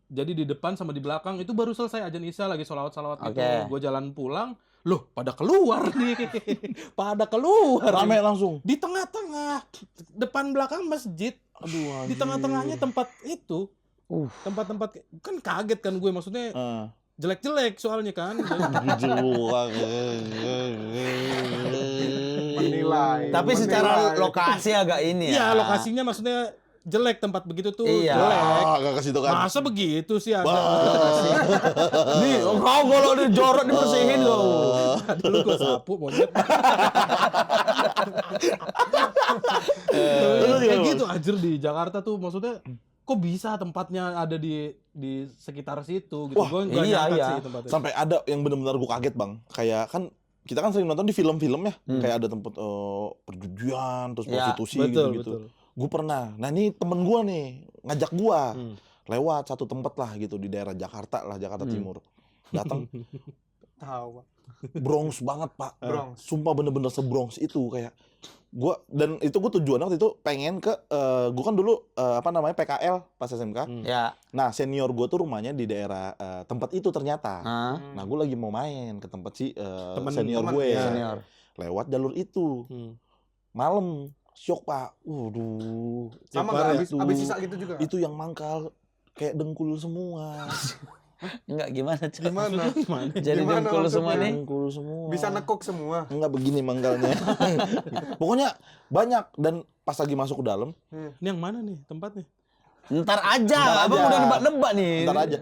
Jadi di depan sama di belakang itu baru selesai ajan Isya, lagi sholawat-sholawat gitu. Oke. Gue jalan pulang, loh pada keluar nih. Pada keluar. Rame nih. langsung. Di tengah-tengah, depan belakang masjid. Aduh. Di tengah-tengahnya tempat itu. Tempat-tempat kan kaget kan gue, maksudnya jelek-jelek soalnya kan. Menilai. Tapi secara lokasi agak ini ya. Iya, lokasinya maksudnya jelek, tempat begitu tuh Iya. jelek. Agak ke situ kan. Masa begitu sih ada. Nih, kau kalau dijorok dibersihin kau. Dulu gue sapu monyet. Kayak gitu anjir di Jakarta tuh, maksudnya kok bisa tempatnya ada di sekitar situ gitu. Wah, Gue nggak iya, nyangka iya. sih tempatnya. Sampai ada yang benar-benar gue kaget bang. Kayak kan kita kan sering nonton di film-film ya. Kayak ada tempat perjudian, terus Ya, prostitusi betul, gitu-gitu. betul. Gue pernah. Nah ini temen gue nih ngajak gue lewat satu tempat lah gitu di daerah Jakarta lah, Jakarta Timur. Datang Tahu. Bronx banget pak. Bronx. Sumpah bener-bener se-Bronx itu kayak gue, dan itu gue tujuannya waktu itu pengen ke gue kan dulu PKL pas SMK. Ya. Nah senior gue tuh rumahnya di daerah tempat itu ternyata. Hah? Nah gue lagi mau main ke tempat si senior temen, gue ya. Senior. lewat jalur itu malam syok pak. Waduh. Sama Parah nggak itu. habis sisa gitu juga? Itu yang mangkal kayak dengkul semua. Enggak gimana, Cok? Gimana? Jadi Gimana dengkul semua maksudnya? nih. Dengkul semua. Bisa nekuk semua. Enggak begini mangkalnya. Pokoknya banyak, dan pas lagi masuk ke dalam, Ini yang mana nih tempatnya? Ntar aja, Ntar abang aja. udah nebak-nebak nih. ntar aja.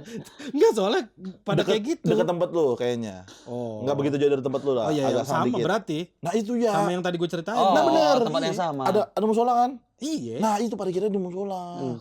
Enggak, soalnya pada kayak gitu. Dekat tempat lu kayaknya. Oh. Enggak begitu jauh dari tempat lu lah. Oh iya, agak sama dikit. berarti. Nah itu ya. Sama yang tadi gue ceritain. Oh, Nah bener. tempat yang Iya. sama. Ada musola kan? Iya. Nah itu pada kira di musola.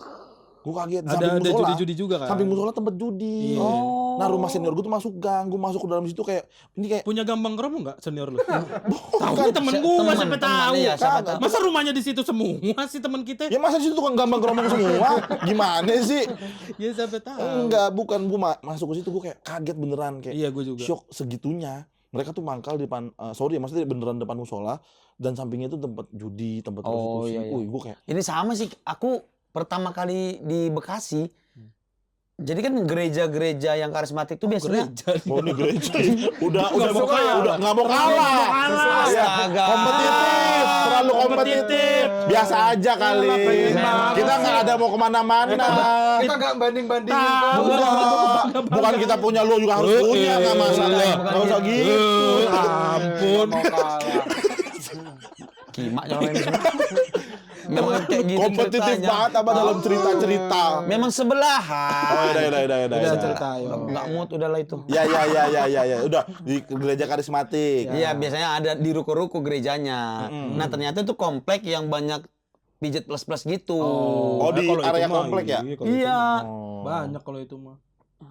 Gue kaget. Ada Samping musola. judi-judi juga kan. Samping musola tempat judi. Iya. Nah rumah senior gue tuh masuk gang. Gue masuk ke dalam situ kayak ini kayak Punya gambang kromong enggak senior lu? Tahu Bukan. temen gua siapa tahu. Iya, siapa tahu. Masa rumahnya di situ semua sih teman kita? ya masa di situ tukang gambar geromong semua? Gimana sih? Ya siapa tahu. Enggak, bukan. Gue masuk ke situ gue kayak kaget beneran kayak Iya gua juga. shock segitunya. Mereka tuh mangkal di depan, sorry ya maksudnya beneran depan musola dan sampingnya itu tempat judi, tempat Oh, prostitusi. iya, iya. Gue kayak Ini sama sih, aku pertama kali di Bekasi. Jadi kan gereja-gereja yang karismatik itu biasanya Gereja. oh ini gereja udah Nggak mau kalah. udah nggak mau kalah. Ya, Astaga. kompetitif, terlalu kompetitif. Biasa aja kali. Kita nggak ada mau kemana-mana. Kita nggak banding-bandingin kok. Bukan kita punya, lo juga harus punya, nggak masalah. Nggak usah gitu. Ampun. Mau kalah. Kimaknya orang ini semua. Memang kayak gitu Kompetitif ceritanya. banget apa dalam cerita-cerita. Memang sebelahan. Oh, udah. Udah cerita ayo. Nggak mood udahlah itu. Ya. Udah di gereja karismatik. Iya, biasanya ada di ruko-ruko gerejanya. Nah, ternyata itu komplek yang banyak pijet plus-plus gitu. Oh, di Kalau itu area mah, komplek ya? kalau itu Iya. mah. Oh. Banyak kalau itu mah.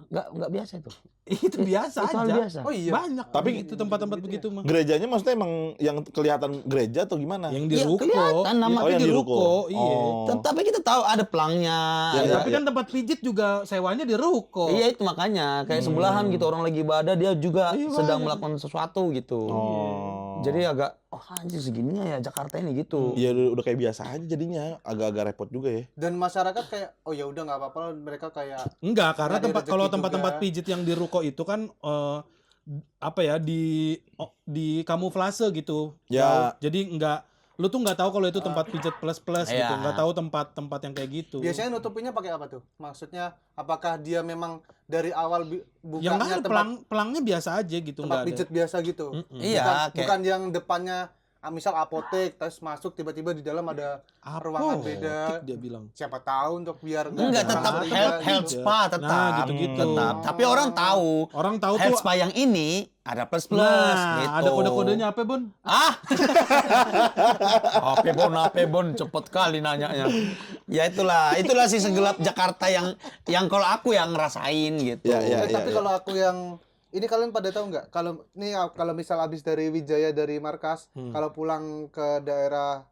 Nggak biasa itu. Itu biasa Itu hal aja. biasa. Oh iya. Banyak. Tapi itu tempat-tempat begitu mah. Gerejanya maksudnya emang yang kelihatan gereja atau gimana? Yang di Iya, ruko. kelihatan nama. Tapi Oh, yang di di ruko. ruko. Iya. Oh. Tapi kita tahu ada pelangnya. Ya, ada- Tapi kan tempat pijit juga sewanya di ruko. Iya itu makanya kayak sebelahan gitu, orang lagi ibadah dia juga Iya, sedang banyak. melakukan sesuatu gitu. Oh. Jadi agak anjir segininya ya Jakarta ini gitu. Iya udah kayak biasa aja jadinya, agak-agak repot juga ya. Dan masyarakat kayak oh ya udah nggak apa-apa lah, mereka kayak Enggak, karena Ada tempat rezeki kalau juga. tempat-tempat pijit yang di ruko itu kan apa ya di kamuflase gitu. Ya. Jauh. Jadi lu tuh nggak tahu kalau itu tempat pijat plus-plus gitu, Iya. nggak tahu tempat-tempat yang kayak gitu. biasanya nutupinnya pakai apa tuh? Maksudnya apakah dia memang dari awal yang bukanya nggak tempat pelangnya biasa aja gitu, tempat nggak ada. pijet biasa gitu? Iya, Bukan, kayak bukan yang depannya misal apotek, terus masuk tiba-tiba di dalam ada ruangan beda. Dia bilang. Siapa tahu untuk biar enggak ada tetap rasa health, beda health gitu. spa tetap. Nah, gitu-gitu. Tetap. Tapi orang tahu Orang tahu health tuh. spa yang ini ada plus-plus Nah, gitu. ada kode-kodenya apa, Bon? Ah. Apa bon cepet kali nanyanya. Ya itulah si segelap Jakarta yang kalau aku yang ngerasain gitu. Iya, Tapi kalau aku yang ini kalian pada tahu nggak? Kalau misal habis dari Wijaya dari markas, kalau pulang ke daerah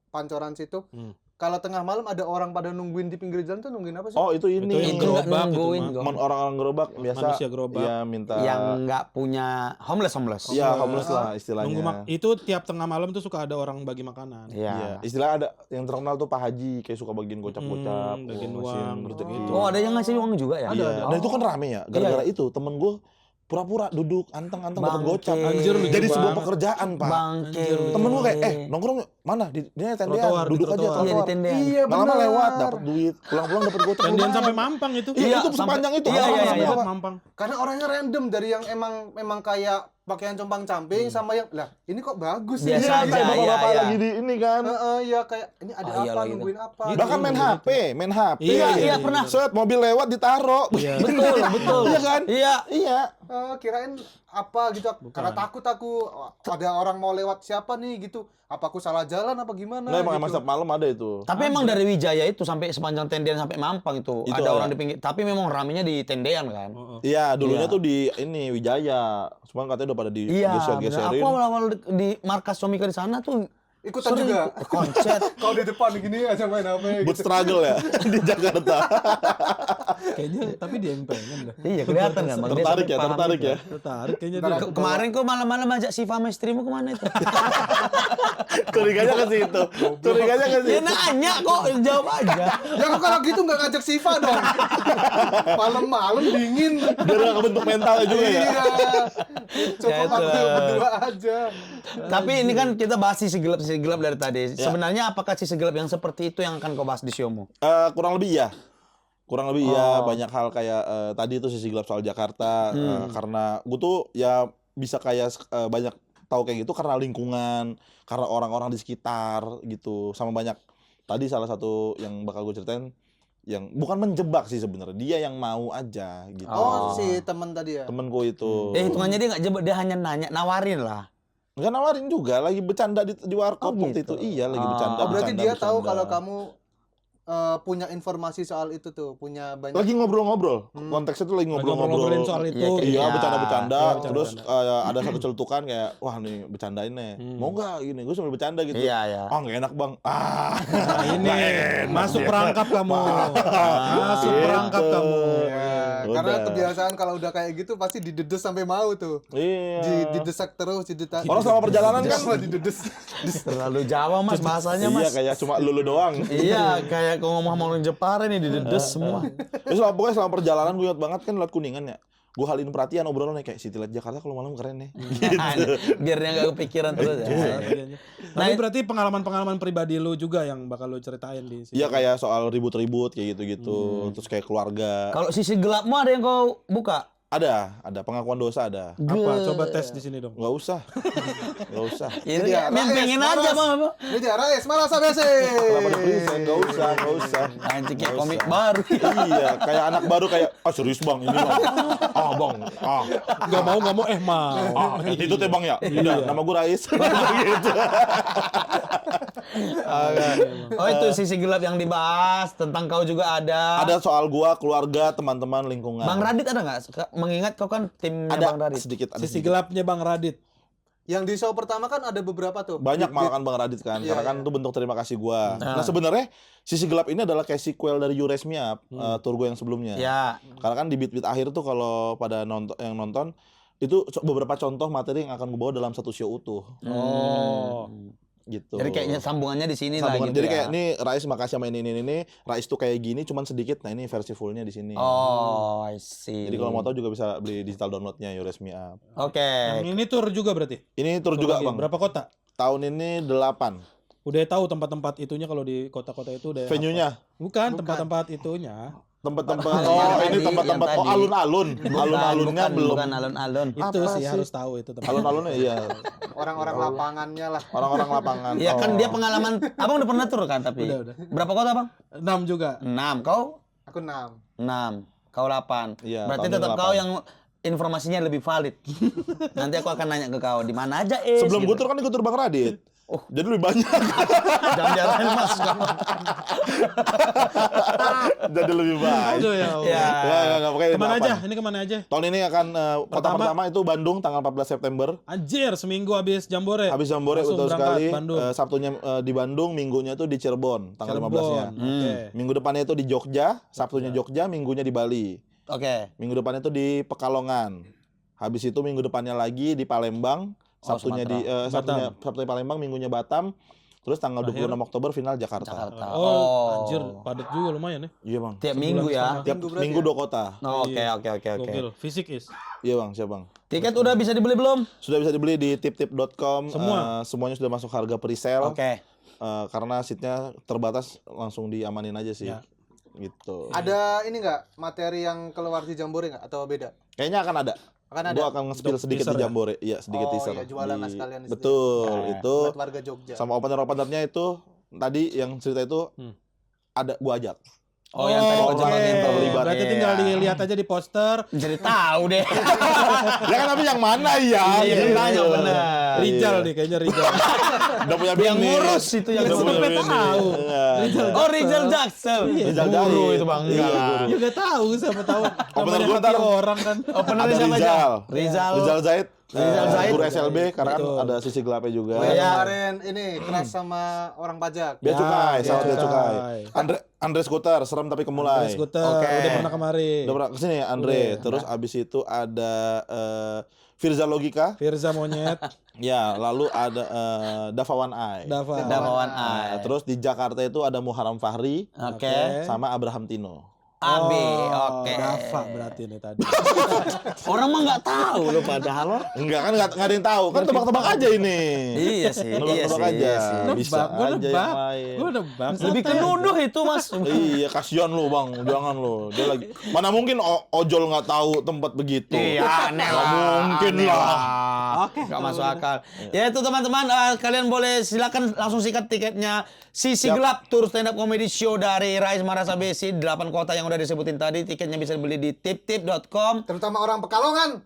Pancoran situ, kalau tengah malam ada orang pada nungguin di pinggir jalan tuh nungguin apa sih? Oh itu ini. Itu yang Itu nggak gerobak itu nungguin, mah. Go. Orang-orang gerobak biasa. Manusia gerobak. Ya minta. Yang nggak punya homeless. Ya homeless lah istilahnya. Itu tiap tengah malam tuh suka ada orang bagi makanan. Iya. Iya. Istilah ada yang terkenal tuh Pak Haji kayak suka bagiin gocap-gocap, bagiin ngasih uang, gitu-gitu. Oh, ada yang ngasih uang juga ya? Iya. Dan itu kan rame ya. Gara-gara itu temen gue pura-pura duduk anteng-anteng dapat Bangke. gocap. Anjir, lu Jadi juga. sebuah pekerjaan, Pak. Bangke. Anjir, Temen gue kayak nongkrong yuk. Mana di tendean, Trotoar, di duduk aja trotoar. Iya, di trotoar. tendean. Iya Nggak lama benar. lewat dapat duit, pulang-pulang dapat gocap. Dan dia lumayan. sampai Mampang itu. Iya, Iya, itu sepanjang itu. iya, orang iya, sampai iya. bawah. Mampang. Karena orangnya random dari yang emang kayak pakaian compang-camping sama yang lah ini kok bagus sih. Biasa Iya, aja, kayak bapak-bapak iya. lagi di ini kan. Iya kayak ini ada Oh, iya apa lah, gitu. nungguin apa. Gitu. Bahkan main HP, main HP. Iya, pernah. Set mobil lewat ditaro. Iya. Betul. Iya kan? Iya. Iya. Kirain apa gitu karena takut aku ada orang mau lewat siapa nih gitu. Apa aku salah jalan apa gimana Nah, emang gitu. setiap malam ada itu. Tapi emang dari Wijaya itu sampai sepanjang tendean sampai Mampang itu, Itu ada ada. orang di pinggir. Tapi memang ramenya di tendean kan. Iya, dulunya Iya. tuh di ini Wijaya. Cuman katanya udah pada Iya. bener. digeser-geserin. Aku awal-awal di markas Somika di sana tuh Ikutan sering juga. konser. Kalau di depan gini aja main apa Boot gitu. struggle ya di Jakarta. Kayaknya tapi dia yang pengen dah. Iya kelihatan kan. Bang. Dia Tertarik sampai ya, paham tertarik itu. ya. Tertarik kayaknya Ntar dia. aku Kemarin kok malam-malam ajak Siva sama istrimu kemana itu? Curiganya ke situ. Curiganya ke Ya situ. nanya kok, jawab aja. Ya aku kalau gitu nggak ngajak Siva dong. Malam-malam dingin. Biar gak kebentuk mentalnya juga ya. Iya. Coba Ya, aku itu. berdua aja. Tapi ini kan kita bahas sisi gelap dari tadi. Sebenarnya apakah sisi gelap yang seperti itu yang akan kau bahas di Siomo? Kurang lebih iya. Kurang lebih ya banyak hal kayak tadi itu sisi gelap soal Jakarta karena gue tuh ya bisa kayak banyak tahu kayak gitu karena lingkungan, karena orang-orang di sekitar gitu. Sama banyak tadi salah satu yang bakal gue ceritain yang bukan menjebak sih sebenarnya, dia yang mau aja gitu. Oh, si temen tadi ya. Temenku itu. Hitungannya dia nggak jebak, dia hanya nanya, nawarin lah. Nggak nawarin juga, lagi bercanda di warkop Oh, waktu gitu. itu. Iya, lagi bercanda. Oh, berarti bercanda, dia tahu bercanda. kalau kamu punya informasi soal itu tuh, punya banyak. Lagi ngobrol-ngobrol. Konteksnya tuh lagi ngobrolin ngobrol-ngobrol. soal itu. Iya, Iya, Ya. bercanda-bercanda. Iya, Terus bercanda-bercanda. ada satu celutukan kayak, wah nih bercandain nih. Mau nggak gini? Gue sambil bercanda gitu. Iya, ya. Ah nggak enak bang. Ah. Nah, ini masuk perangkap kamu. Masuk perangkap kamu. Ya, karena Udah. kebiasaan kalau udah kayak gitu pasti didedes sampai mau tuh. Iya. Didesak terus, Orang selama perjalanan kan. Cuma didedes. Terlalu Jawa mas bahasanya Iya mas. kayak cuma lulu doang. Iya, kayak kalau ngomong sama orang Jepara nih didedes semua. Terus pokoknya selama perjalanan gue ingat banget kan lewat Kuningan ya. Gue haliin perhatian obrolannya kayak City Light Jakarta kalau malam keren nih. Biar dia nggak kepikiran terus ya. Tapi berarti pengalaman-pengalaman pribadi lu juga yang bakal lu ceritain di sini. Iya kayak soal ribut-ribut kayak gitu-gitu. Terus kayak keluarga. Kalau sisi gelapmu ada yang kau buka? Ada pengakuan dosa ada. Apa? Coba tes di sini dong. Nggak usah. Nggak usah. Jadi ya, Main pengen Rais, aja Maras. bang. Ini dia Rais, malah sampai sih. Kenapa di-present? Nggak usah. Anjing kayak Nggak komik usah. baru. Iya, kayak anak baru kayak, serius bang ini bang. Ah bang, Gak mau mau mau. itu teh bang ya. Iya, nama gue Rais. Gitu. Oh itu sisi gelap yang dibahas tentang kau juga ada. Ada soal gua, keluarga, teman-teman, lingkungan. Bang Radit ada nggak? Mengingat kau kan timnya ada Bang Radit. sedikit. Ada Sisi sedikit. gelapnya Bang Radit. Yang di show pertama kan ada beberapa tuh. Banyak malah kan Bang Radit kan, Iya, karena kan iya. itu bentuk terima kasih gua. Nah sebenarnya sisi gelap ini adalah kayak sequel dari You Raise Me Up, tour gua yang sebelumnya. Ya. Karena kan di beat-beat akhir tuh kalau pada nonton itu beberapa contoh materi yang akan gue bawa dalam satu show utuh Oh. gitu. Jadi kayaknya sambungannya di sini lah Sambungan. gitu Jadi ya. kayak nih Rais makasih sama ini. Rais tuh kayak gini cuman sedikit. Nah ini versi fullnya di sini. Oh, I see. Jadi kalau mau tahu juga bisa beli digital downloadnya You Raise Me Up. Oke. Yang ini tour juga berarti? Ini tour juga lagi. bang. Berapa kota? Tahun ini 8. Udah tahu tempat-tempat itunya kalau di kota-kota itu udah. Venue-nya. Bukan tempat-tempat itunya. Tempat-tempat. Yang Oh tadi, ini tempat-tempat. yang Oh tadi. alun-alun. Alun-alunnya belum. Bukan alun-alun. Itu Apa sih sih? harus tahu itu tempat. Alun-alunnya iya. Orang-orang lapangannya lah. Orang-orang lapangan. Iya kan Oh. dia pengalaman. Abang udah pernah tur kan tapi. Udah. Berapa kota bang? 6 juga. 6. Kau? Aku 6. 6. Kau 8. Iya, Berarti tahun tetap ini kau 8. yang informasinya lebih valid. Nanti aku akan nanya ke kau di mana aja Sebelum gitu. gue tur kan ikut tur Bang Radit. Oh. Jadi lebih banyak. Jalan-jalan mas. Jadi lebih banyak. Aduh ya. Allah. Ya. Enggak pokoknya Kemana 8. aja? Ini kemana aja? Tahun ini akan kota pertama itu Bandung tanggal 14 September. Anjir, seminggu habis Jambore. Habis Jambore Langsung betul berangkat sekali. Bandung. Sabtunya di Bandung, minggunya itu di Cirebon tanggal Cirebon. 15-nya. Oke. Minggu depannya itu di Jogja, Sabtunya Jogja, minggunya di Bali. Oke. Minggu depannya itu di Pekalongan. Habis itu minggu depannya lagi di Palembang, Sabtunya di Sabtunya Palembang, minggunya Batam. Terus tanggal 26 Oktober final Jakarta. Jakarta. Oh, anjir, padat juga lumayan ya. Iya, Bang. Tiap minggu ya. Tiap Minggu berarti minggu ya? 2 kota. Oh, Oke. Gokil. Fisik is. Iya, Bang, siap, Bang. Tiket udah bisa dibeli belum? Sudah bisa dibeli di tiptip.com. Semua? Semuanya sudah masuk harga pre-sale. Oke. Karena seatnya terbatas, langsung diamanin aja sih. Ya. Gitu. Ada ini nggak materi yang keluar di Jambore nggak atau beda? Kayaknya akan ada. Akan ada. Gua akan nge-spill Untuk sedikit teaser di ya? Jambore. Iya, sedikit Oh, teaser. iya, jualan lah sekalian di situ. Betul, Nah, itu Buat warga Jogja. sama opener-openernya itu tadi yang cerita itu ada gua ajak. Oh, yang tadi kau oke. jawabin terlibat. Berarti Iya. tinggal dilihat aja di poster. Jadi tahu deh. Ya kan tapi yang mana ya? Iya, Gitu. tanya benar. Rijal nih kayaknya Rijal. Udah punya Yang bini. ngurus itu yang Udah punya sampai bini. tahu. Iya. Oh, Rizal Jaksel. Rizal Guru Zahid. itu Bang. Iya, Enggak. guru. Ya gak tahu, siapa tahu. Opener Namanya gua hati ntar- orang kan. Opener Ada siapa aja? Rizal. Rizal Zahid. Rizal Zahid. Guru SLB karena kan Betul. ada sisi gelapnya juga. Oh, yang Iya. kemarin ini keras sama orang pajak. Bea cukai, Ya, sama Bea bea cukai. Cukai. Andre Skuter, serem tapi kemulai. Skuter, Oke. udah pernah kemari. Udah pernah kesini ya Andre. Udah. Terus abis itu ada Firza Logika. Firza Monyet, Ya, lalu ada Davawan Ai. Dava. Davawan Nah, Ai. terus di Jakarta itu ada Muharram Fahri Oke. sama Abraham Tino. Abi. Oh, Oke. Dava berarti ini tadi. Orang mah nggak tahu loh padahal loh. Enggak kan enggak ada yang tahu. Kan tebak-tebak aja ini. Iya sih. Iya Nebak-nebak sih. aja. Iya sih. Bisa Nebak, gua aja nebak. yang lain. Gue nebak. Lebih ke nuduh itu Mas. Iya, kasihan lu, Bang. Jangan lu. Dia lagi mana mungkin ojol nggak tahu tempat begitu. Iya, aneh Nggak lah. mungkin Aneh lah. Oke. Gak masuk akal. Ya itu teman-teman, kalian boleh silakan langsung sikat tiketnya. Sisi Siap. Gelap Tour Stand Up Comedy Show dari Rais Marasa Besi 8 kota yang udah disebutin tadi. Tiketnya bisa dibeli di tiptip.com. Terutama orang Pekalongan.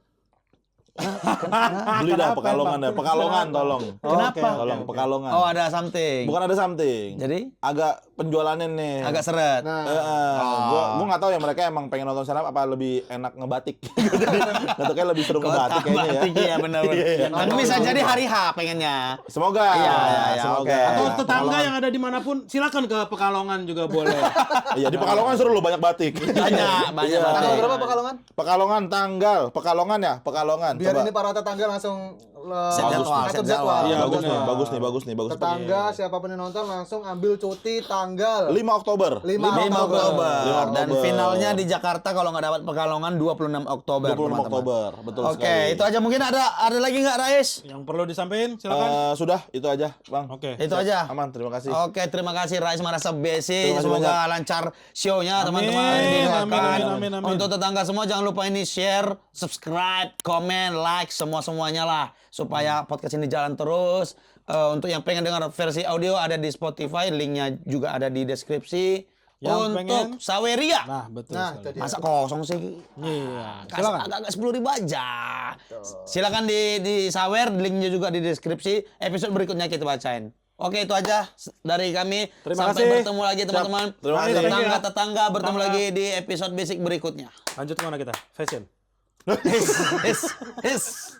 Beli dah Pekalongan dah. Pekalongan tolong. Kenapa? Tolong Pekalongan. Oh, ada something. Bukan ada something. Jadi Agak penjualannya nih. agak seret. Nah, Gua nggak tahu ya mereka emang pengen nonton stand up apa lebih enak ngebatik. Nggak tahu kayak lebih seru ngebatik kayaknya ya. Batik ya benar-benar. Iya. Tapi bisa jadi hari H pengennya. Semoga. Iya, Semoga. oke. Atau tetangga Pekalongan. yang ada dimanapun silakan ke Pekalongan juga boleh. Iya di Pekalongan seru loh banyak batik. Banyak Iya. batik. tanggal berapa Pekalongan? Pekalongan tanggal. Pekalongan ya, Pekalongan. Biar Coba. ini para tetangga langsung Set jadwal, atur set jadwal. jadwal. Iya, bagus nih, benar. bagus nih. Tetangga siapapun yang nonton langsung ambil cuti tanggal 5 Oktober. 5 5 Oktober. 5 Dan Oktober. finalnya di Jakarta kalau nggak dapat Pekalongan 26 Oktober. 26 teman-teman. Oktober. Betul Oke, sekali. itu aja mungkin ada lagi nggak Rais? Yang perlu disampaikan silakan. Sudah, itu aja, Bang. Oke. Itu aja. Aman, terima kasih. Oke, terima kasih Rais Marasa Besi. Terima kasih Semoga lancar show-nya Amin, teman-teman. amin, Didoakan. amin, amin. Untuk tetangga semua jangan lupa ini share, subscribe, komen, like semuanya lah supaya podcast ini jalan terus. Untuk yang pengen dengar versi audio ada di Spotify, linknya juga ada di deskripsi. Yang Untuk pengen- Saweria. Nah, betul Nah, sekali. itu dia. Masa kosong sih? Iya. Kasih agak-agak 10.000 aja. Silakan di Sawer, linknya juga di deskripsi. Episode berikutnya kita bacain. Oke, itu aja dari kami. Terima Sampai kasih. bertemu lagi teman-teman. Terima kasih. Tetangga-tetangga bertemu lagi di episode basic berikutnya. Lanjut kemana kita? Fashion. Yes.